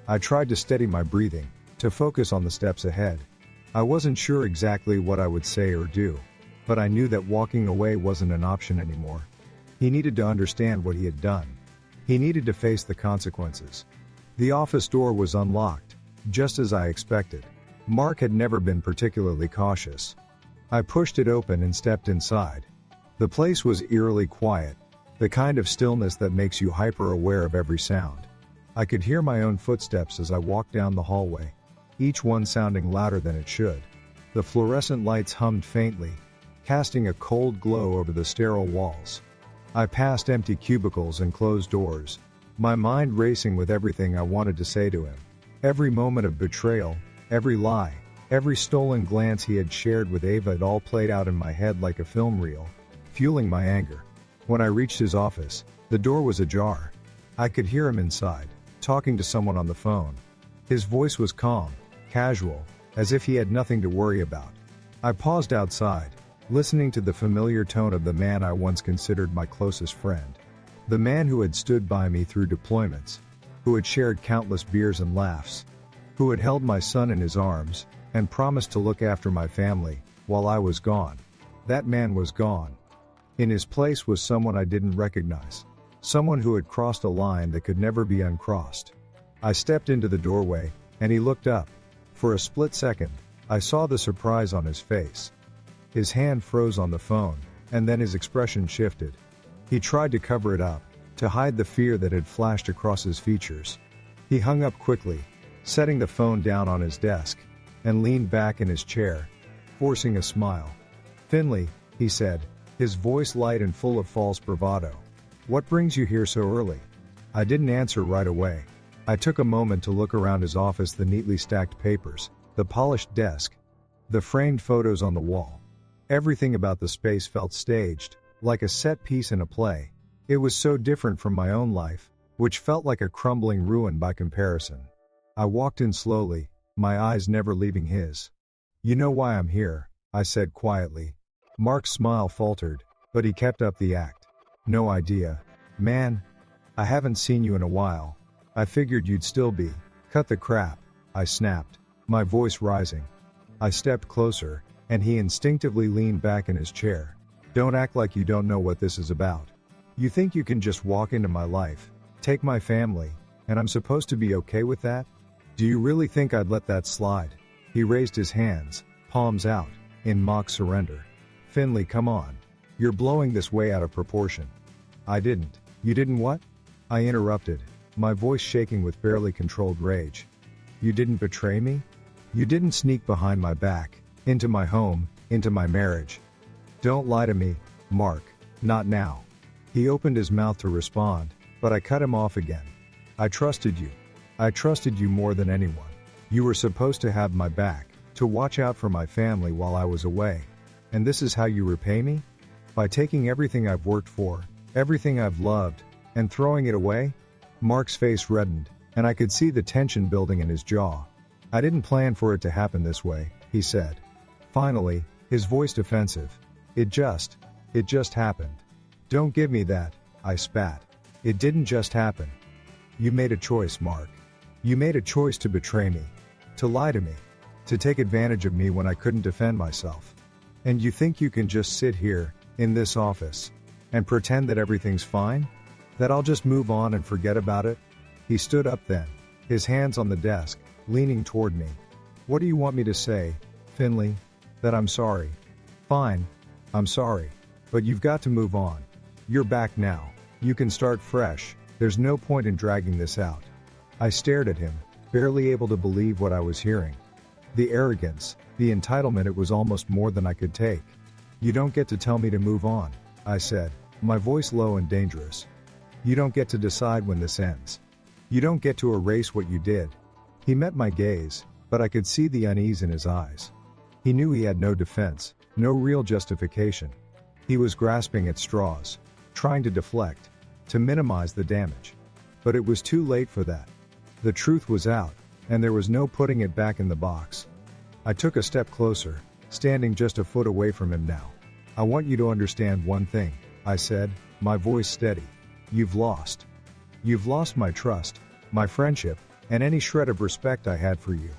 I tried to steady my breathing, to focus on the steps ahead. I wasn't sure exactly what I would say or do, but I knew that walking away wasn't an option anymore. He needed to understand what he had done. He needed to face the consequences. The office door was unlocked, just as I expected. Mark had never been particularly cautious. I pushed it open and stepped inside. The place was eerily quiet, the kind of stillness that makes you hyper-aware of every sound. I could hear my own footsteps as I walked down the hallway, each one sounding louder than it should. The fluorescent lights hummed faintly, casting a cold glow over the sterile walls. I passed empty cubicles and closed doors, my mind racing with everything I wanted to say to him. Every moment of betrayal, every lie, every stolen glance he had shared with Ava had all played out in my head like a film reel, fueling my anger. When I reached his office, the door was ajar. I could hear him inside, talking to someone on the phone. His voice was calm, casual, as if he had nothing to worry about. I paused outside, listening to the familiar tone of the man I once considered my closest friend. The man who had stood by me through deployments, who had shared countless beers and laughs, who had held my son in his arms, and promised to look after my family, while I was gone. That man was gone. In his place was someone I didn't recognize. Someone who had crossed a line that could never be uncrossed. I stepped into the doorway, and he looked up. For a split second, I saw the surprise on his face. His hand froze on the phone, and then his expression shifted. He tried to cover it up, to hide the fear that had flashed across his features. He hung up quickly, setting the phone down on his desk, and leaned back in his chair, forcing a smile. "Finley," he said, his voice light and full of false bravado. "What brings you here so early?" I didn't answer right away. I took a moment to look around his office, the neatly stacked papers, the polished desk, the framed photos on the wall. Everything about the space felt staged, like a set piece in a play. It was so different from my own life, which felt like a crumbling ruin by comparison. I walked in slowly, my eyes never leaving his. "You know why I'm here," I said quietly. Mark's smile faltered, but he kept up the act. "No idea. Man, I haven't seen you in a while. I figured you'd still be." "Cut the crap," I snapped, my voice rising. I stepped closer, and he instinctively leaned back in his chair. "Don't act like you don't know what this is about. You think you can just walk into my life, take my family, and I'm supposed to be okay with that? Do you really think I'd let that slide?" He raised his hands, palms out, in mock surrender. "Finley, come on. You're blowing this way out of proportion." "I didn't." "You didn't what?" I interrupted, my voice shaking with barely controlled rage. "You didn't betray me? You didn't sneak behind my back, into my home, into my marriage. Don't lie to me, Mark, not now." He opened his mouth to respond, but I cut him off again. "I trusted you. I trusted you more than anyone. You were supposed to have my back, to watch out for my family while I was away. And this is how you repay me? By taking everything I've worked for, everything I've loved, and throwing it away?" Mark's face reddened, and I could see the tension building in his jaw. I didn't plan for it to happen this way, he said. Finally, his voice defensive. It just happened. Don't give me that, I spat. It didn't just happen. You made a choice, Mark. You made a choice to betray me. To lie to me. To take advantage of me when I couldn't defend myself. And you think you can just sit here, in this office, and pretend that everything's fine? That I'll just move on and forget about it? He stood up then, his hands on the desk, leaning toward me. What do you want me to say, Finley? That I'm sorry. Fine, I'm sorry. But you've got to move on. You're back now. You can start fresh. There's no point in dragging this out. I stared at him, barely able to believe what I was hearing. The arrogance, the entitlement, it was almost more than I could take. You don't get to tell me to move on, I said, my voice low and dangerous. You don't get to decide when this ends. You don't get to erase what you did. He met my gaze, but I could see the unease in his eyes. He knew he had no defense, no real justification. He was grasping at straws, trying to deflect, to minimize the damage. But it was too late for that. The truth was out, and there was no putting it back in the box. I took a step closer, standing just a foot away from him now. I want you to understand one thing, I said, my voice steady. You've lost. You've lost my trust, my friendship, and any shred of respect I had for you.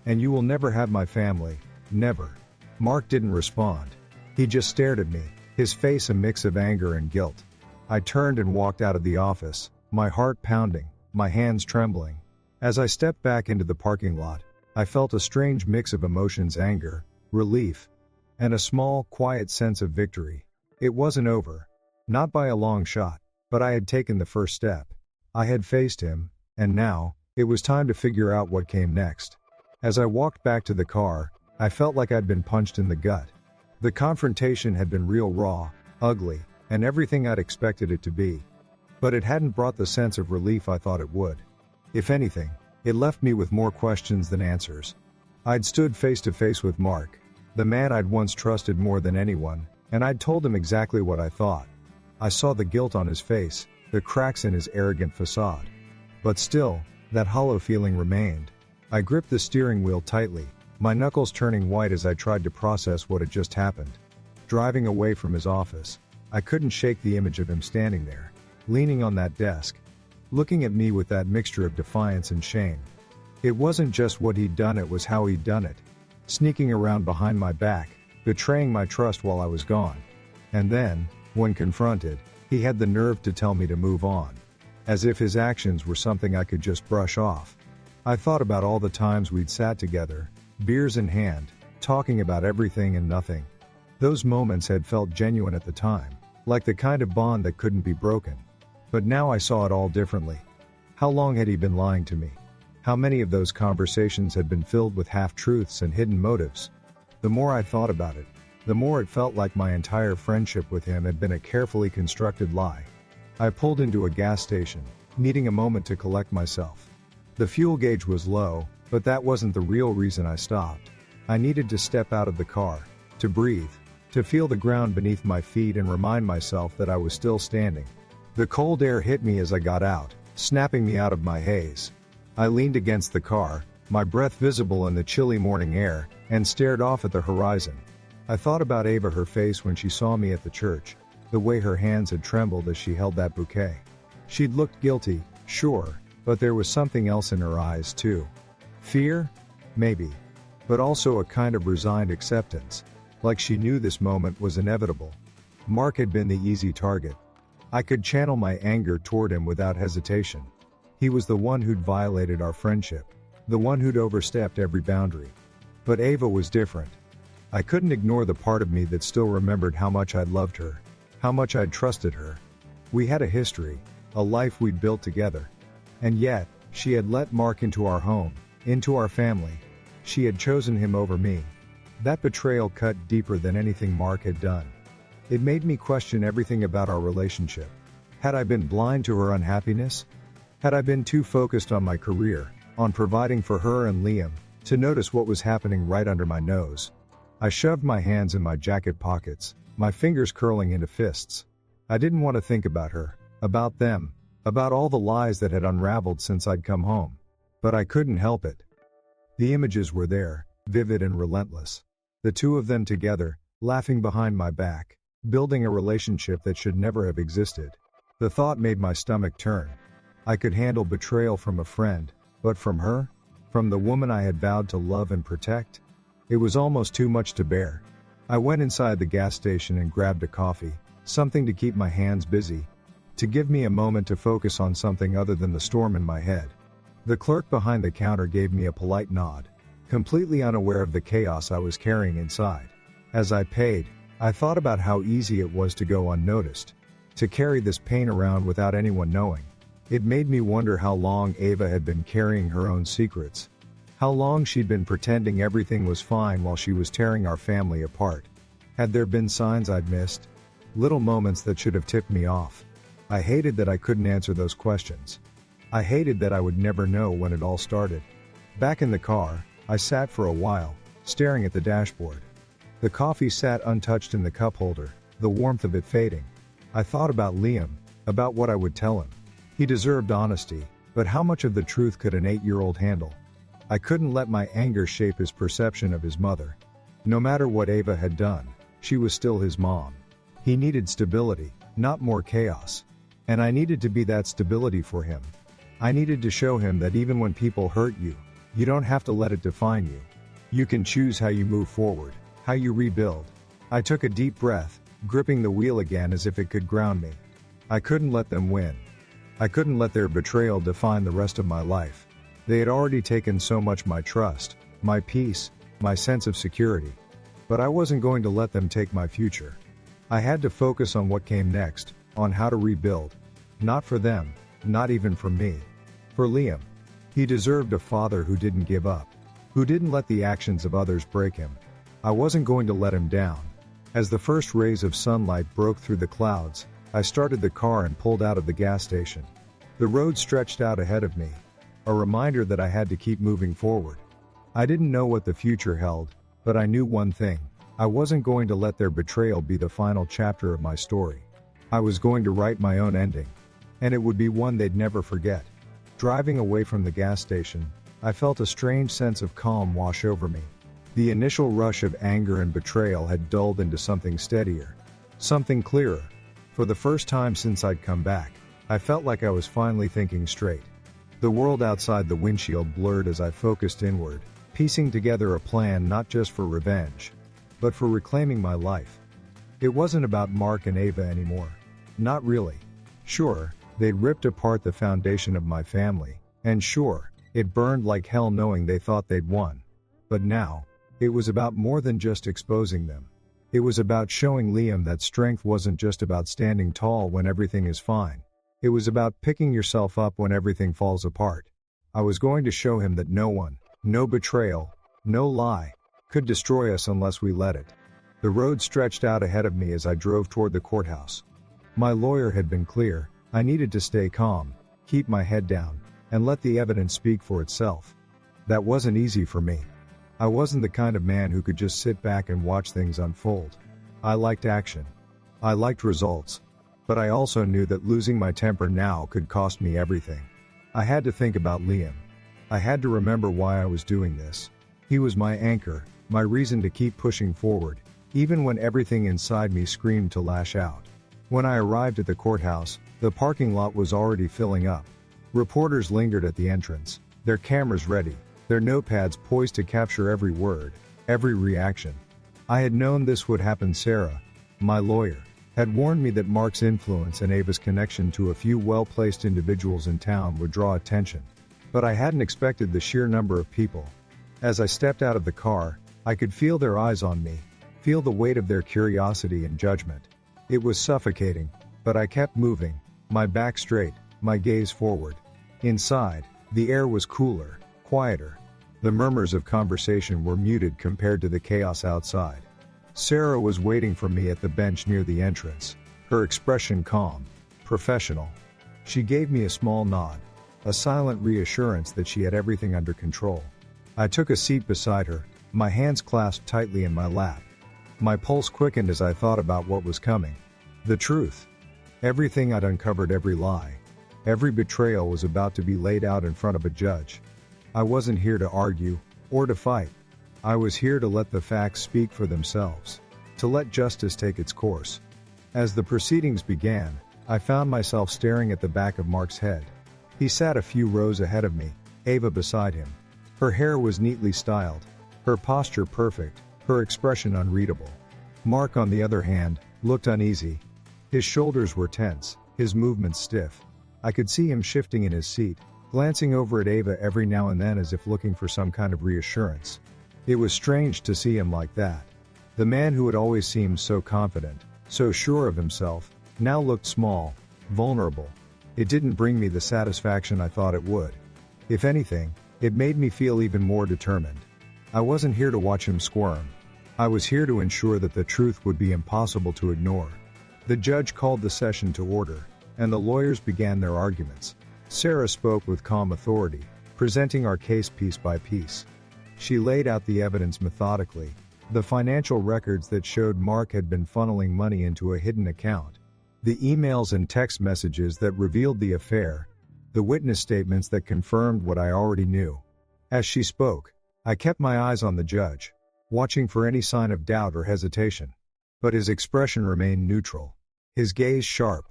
And you will never have my family, never. Mark didn't respond. He just stared at me, his face a mix of anger and guilt. I turned and walked out of the office, my heart pounding, my hands trembling. As I stepped back into the parking lot, I felt a strange mix of emotions: anger, relief, and a small, quiet sense of victory. It wasn't over. Not by a long shot, but I had taken the first step. I had faced him, and now, it was time to figure out what came next. As I walked back to the car, I felt like I'd been punched in the gut. The confrontation had been real raw, ugly, and everything I'd expected it to be. But it hadn't brought the sense of relief I thought it would. If anything, it left me with more questions than answers. I'd stood face to face with Mark, the man I'd once trusted more than anyone, and I'd told him exactly what I thought. I saw the guilt on his face, the cracks in his arrogant facade. But still, that hollow feeling remained. I gripped the steering wheel tightly, my knuckles turning white as I tried to process what had just happened. Driving away from his office, I couldn't shake the image of him standing there, leaning on that desk, looking at me with that mixture of defiance and shame. It wasn't just what he'd done, it was how he'd done it. Sneaking around behind my back, betraying my trust while I was gone. And then, when confronted, he had the nerve to tell me to move on. As if his actions were something I could just brush off. I thought about all the times we'd sat together, beers in hand, talking about everything and nothing. Those moments had felt genuine at the time, like the kind of bond that couldn't be broken. But now I saw it all differently. How long had he been lying to me? How many of those conversations had been filled with half-truths and hidden motives? The more I thought about it, the more it felt like my entire friendship with him had been a carefully constructed lie. I pulled into a gas station, needing a moment to collect myself. The fuel gauge was low, but that wasn't the real reason I stopped. I needed to step out of the car, to breathe, to feel the ground beneath my feet and remind myself that I was still standing. The cold air hit me as I got out, snapping me out of my haze. I leaned against the car, my breath visible in the chilly morning air, and stared off at the horizon. I thought about Ava, her face when she saw me at the church, the way her hands had trembled as she held that bouquet. She'd looked guilty, sure, but there was something else in her eyes too. Fear? Maybe. But also a kind of resigned acceptance, like she knew this moment was inevitable. Mark had been the easy target. I could channel my anger toward him without hesitation. He was the one who'd violated our friendship, the one who'd overstepped every boundary. But Ava was different. I couldn't ignore the part of me that still remembered how much I'd loved her, how much I'd trusted her. We had a history, a life we'd built together. And yet, she had let Mark into our home, into our family. She had chosen him over me. That betrayal cut deeper than anything Mark had done. It made me question everything about our relationship. Had I been blind to her unhappiness? Had I been too focused on my career, on providing for her and Liam, to notice what was happening right under my nose? I shoved my hands in my jacket pockets, my fingers curling into fists. I didn't want to think about her, about them, about all the lies that had unraveled since I'd come home. But I couldn't help it. The images were there, vivid and relentless. The two of them together, laughing behind my back, building a relationship that should never have existed. The thought made my stomach turn. I could handle betrayal from a friend, but from her? From the woman I had vowed to love and protect? It was almost too much to bear. I went inside the gas station and grabbed a coffee, something to keep my hands busy, to give me a moment to focus on something other than the storm in my head. The clerk behind the counter gave me a polite nod, completely unaware of the chaos I was carrying inside. As I paid, I thought about how easy it was to go unnoticed, to carry this pain around without anyone knowing. It made me wonder how long Ava had been carrying her own secrets, how long she'd been pretending everything was fine while she was tearing our family apart. Had there been signs I'd missed? Little moments that should have tipped me off. I hated that I couldn't answer those questions. I hated that I would never know when it all started. Back in the car, I sat for a while, staring at the dashboard. The coffee sat untouched in the cup holder, the warmth of it fading. I thought about Liam, about what I would tell him. He deserved honesty, but how much of the truth could an 8-year-old handle? I couldn't let my anger shape his perception of his mother. No matter what Ava had done, she was still his mom. He needed stability, not more chaos. And I needed to be that stability for him. I needed to show him that even when people hurt you, you don't have to let it define you. You can choose how you move forward, how you rebuild. I took a deep breath, gripping the wheel again as if it could ground me. I couldn't let them win. I couldn't let their betrayal define the rest of my life. They had already taken so much my trust, my peace, my sense of security. But I wasn't going to let them take my future. I had to focus on what came next, on how to rebuild. Not for them, not even for me. For Liam. He deserved a father who didn't give up, who didn't let the actions of others break him. I wasn't going to let him down. As the first rays of sunlight broke through the clouds, I started the car and pulled out of the gas station. The road stretched out ahead of me, a reminder that I had to keep moving forward. I didn't know what the future held, but I knew one thing. I wasn't going to let their betrayal be the final chapter of my story. I was going to write my own ending. And it would be one they'd never forget. Driving away from the gas station, I felt a strange sense of calm wash over me. The initial rush of anger and betrayal had dulled into something steadier, something clearer. For the first time since I'd come back, I felt like I was finally thinking straight. The world outside the windshield blurred as I focused inward, piecing together a plan not just for revenge, but for reclaiming my life. It wasn't about Mark and Ava anymore. Not really. Sure, they'd ripped apart the foundation of my family, and sure, it burned like hell knowing they thought they'd won. But now, it was about more than just exposing them. It was about showing Liam that strength wasn't just about standing tall when everything is fine. It was about picking yourself up when everything falls apart. I was going to show him that no one, no betrayal, no lie, could destroy us unless we let it. The road stretched out ahead of me as I drove toward the courthouse. My lawyer had been clear. I needed to stay calm, keep my head down, and let the evidence speak for itself. That wasn't easy for me. I wasn't the kind of man who could just sit back and watch things unfold. I liked action. I liked results. But I also knew that losing my temper now could cost me everything. I had to think about Liam. I had to remember why I was doing this. He was my anchor, my reason to keep pushing forward, even when everything inside me screamed to lash out. When I arrived at the courthouse, the parking lot was already filling up. Reporters lingered at the entrance, their cameras ready, their notepads poised to capture every word, every reaction. I had known this would happen. Sarah, my lawyer, had warned me that Mark's influence and Ava's connection to a few well-placed individuals in town would draw attention. But I hadn't expected the sheer number of people. As I stepped out of the car, I could feel their eyes on me, feel the weight of their curiosity and judgment. It was suffocating, but I kept moving, my back straight, my gaze forward. Inside, the air was cooler, quieter. The murmurs of conversation were muted compared to the chaos outside. Sarah was waiting for me at the bench near the entrance, her expression calm, professional. She gave me a small nod, a silent reassurance that she had everything under control. I took a seat beside her, my hands clasped tightly in my lap. My pulse quickened as I thought about what was coming. The truth. Everything I'd uncovered, every lie. Every betrayal was about to be laid out in front of a judge. I wasn't here to argue, or to fight. I was here to let the facts speak for themselves, to let justice take its course. As the proceedings began, I found myself staring at the back of Mark's head. He sat a few rows ahead of me, Ava beside him. Her hair was neatly styled, her posture perfect, her expression unreadable. Mark, on the other hand, looked uneasy. His shoulders were tense, his movements stiff. I could see him shifting in his seat, glancing over at Ava every now and then as if looking for some kind of reassurance. It was strange to see him like that. The man who had always seemed so confident, so sure of himself, now looked small, vulnerable. It didn't bring me the satisfaction I thought it would. If anything, it made me feel even more determined. I wasn't here to watch him squirm. I was here to ensure that the truth would be impossible to ignore. The judge called the session to order, and the lawyers began their arguments. Sarah spoke with calm authority, presenting our case piece by piece. She laid out the evidence methodically, the financial records that showed Mark had been funneling money into a hidden account, the emails and text messages that revealed the affair, the witness statements that confirmed what I already knew. As she spoke, I kept my eyes on the judge, watching for any sign of doubt or hesitation. But his expression remained neutral, his gaze sharp.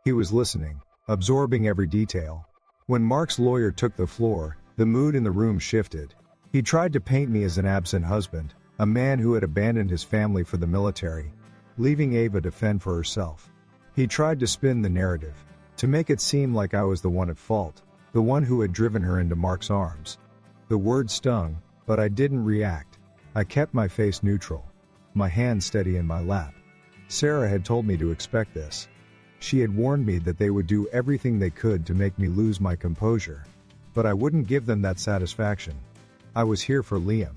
He was listening, absorbing every detail. When Mark's lawyer took the floor, the mood in the room shifted. He tried to paint me as an absent husband, a man who had abandoned his family for the military, leaving Ava to fend for herself. He tried to spin the narrative, to make it seem like I was the one at fault, the one who had driven her into Mark's arms. The words stung, but I didn't react. I kept my face neutral, my hand steady in my lap. Sarah had told me to expect this. She had warned me that they would do everything they could to make me lose my composure. But I wouldn't give them that satisfaction. I was here for Liam.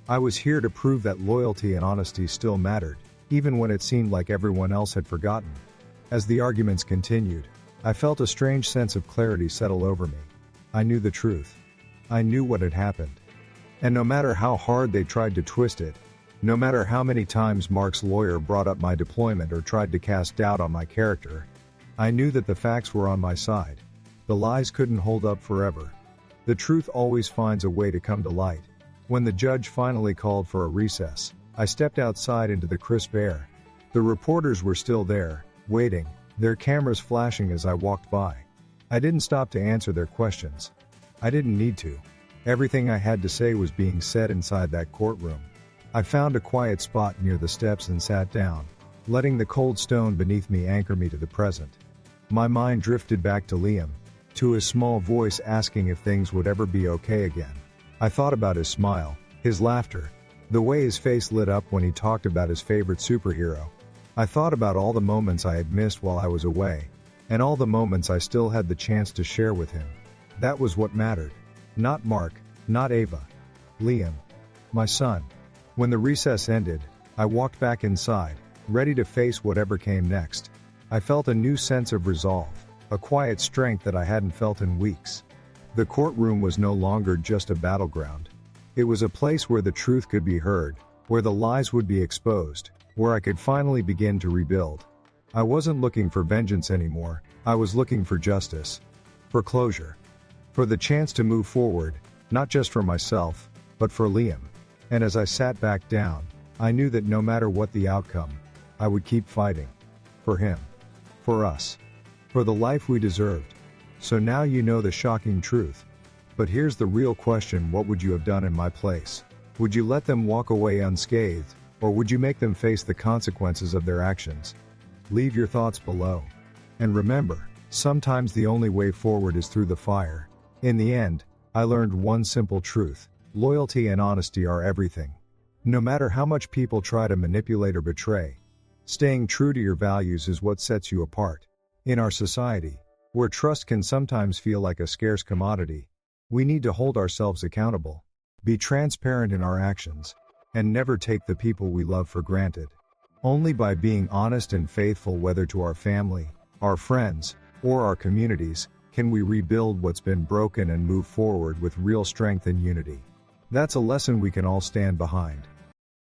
I was here to prove that loyalty and honesty still mattered, even when it seemed like everyone else had forgotten. As the arguments continued, I felt a strange sense of clarity settle over me. I knew the truth. I knew what had happened. And no matter how hard they tried to twist it, no matter how many times Mark's lawyer brought up my deployment or tried to cast doubt on my character, I knew that the facts were on my side. The lies couldn't hold up forever. The truth always finds a way to come to light. When the judge finally called for a recess, I stepped outside into the crisp air. The reporters were still there, waiting, their cameras flashing as I walked by. I didn't stop to answer their questions. I didn't need to. Everything I had to say was being said inside that courtroom. I found a quiet spot near the steps and sat down, letting the cold stone beneath me anchor me to the present. My mind drifted back to Liam, to his small voice asking if things would ever be okay again. I thought about his smile, his laughter, the way his face lit up when he talked about his favorite superhero. I thought about all the moments I had missed while I was away, and all the moments I still had the chance to share with him. That was what mattered. Not Mark, not Ava. Liam. My son. When the recess ended, I walked back inside, ready to face whatever came next. I felt a new sense of resolve, a quiet strength that I hadn't felt in weeks. The courtroom was no longer just a battleground. It was a place where the truth could be heard, where the lies would be exposed, where I could finally begin to rebuild. I wasn't looking for vengeance anymore, I was looking for justice. For closure. For the chance to move forward, not just for myself, but for Liam. And as I sat back down, I knew that no matter what the outcome, I would keep fighting. For him. For us. For the life we deserved. So now you know the shocking truth. But here's the real question: what would you have done in my place? Would you let them walk away unscathed, or would you make them face the consequences of their actions? Leave your thoughts below. And remember, sometimes the only way forward is through the fire. In the end, I learned one simple truth: loyalty and honesty are everything. No matter how much people try to manipulate or betray, staying true to your values is what sets you apart. In our society, where trust can sometimes feel like a scarce commodity, we need to hold ourselves accountable, be transparent in our actions, and never take the people we love for granted. Only by being honest and faithful, whether to our family, our friends, or our communities, can we rebuild what's been broken and move forward with real strength and unity. That's a lesson we can all stand behind.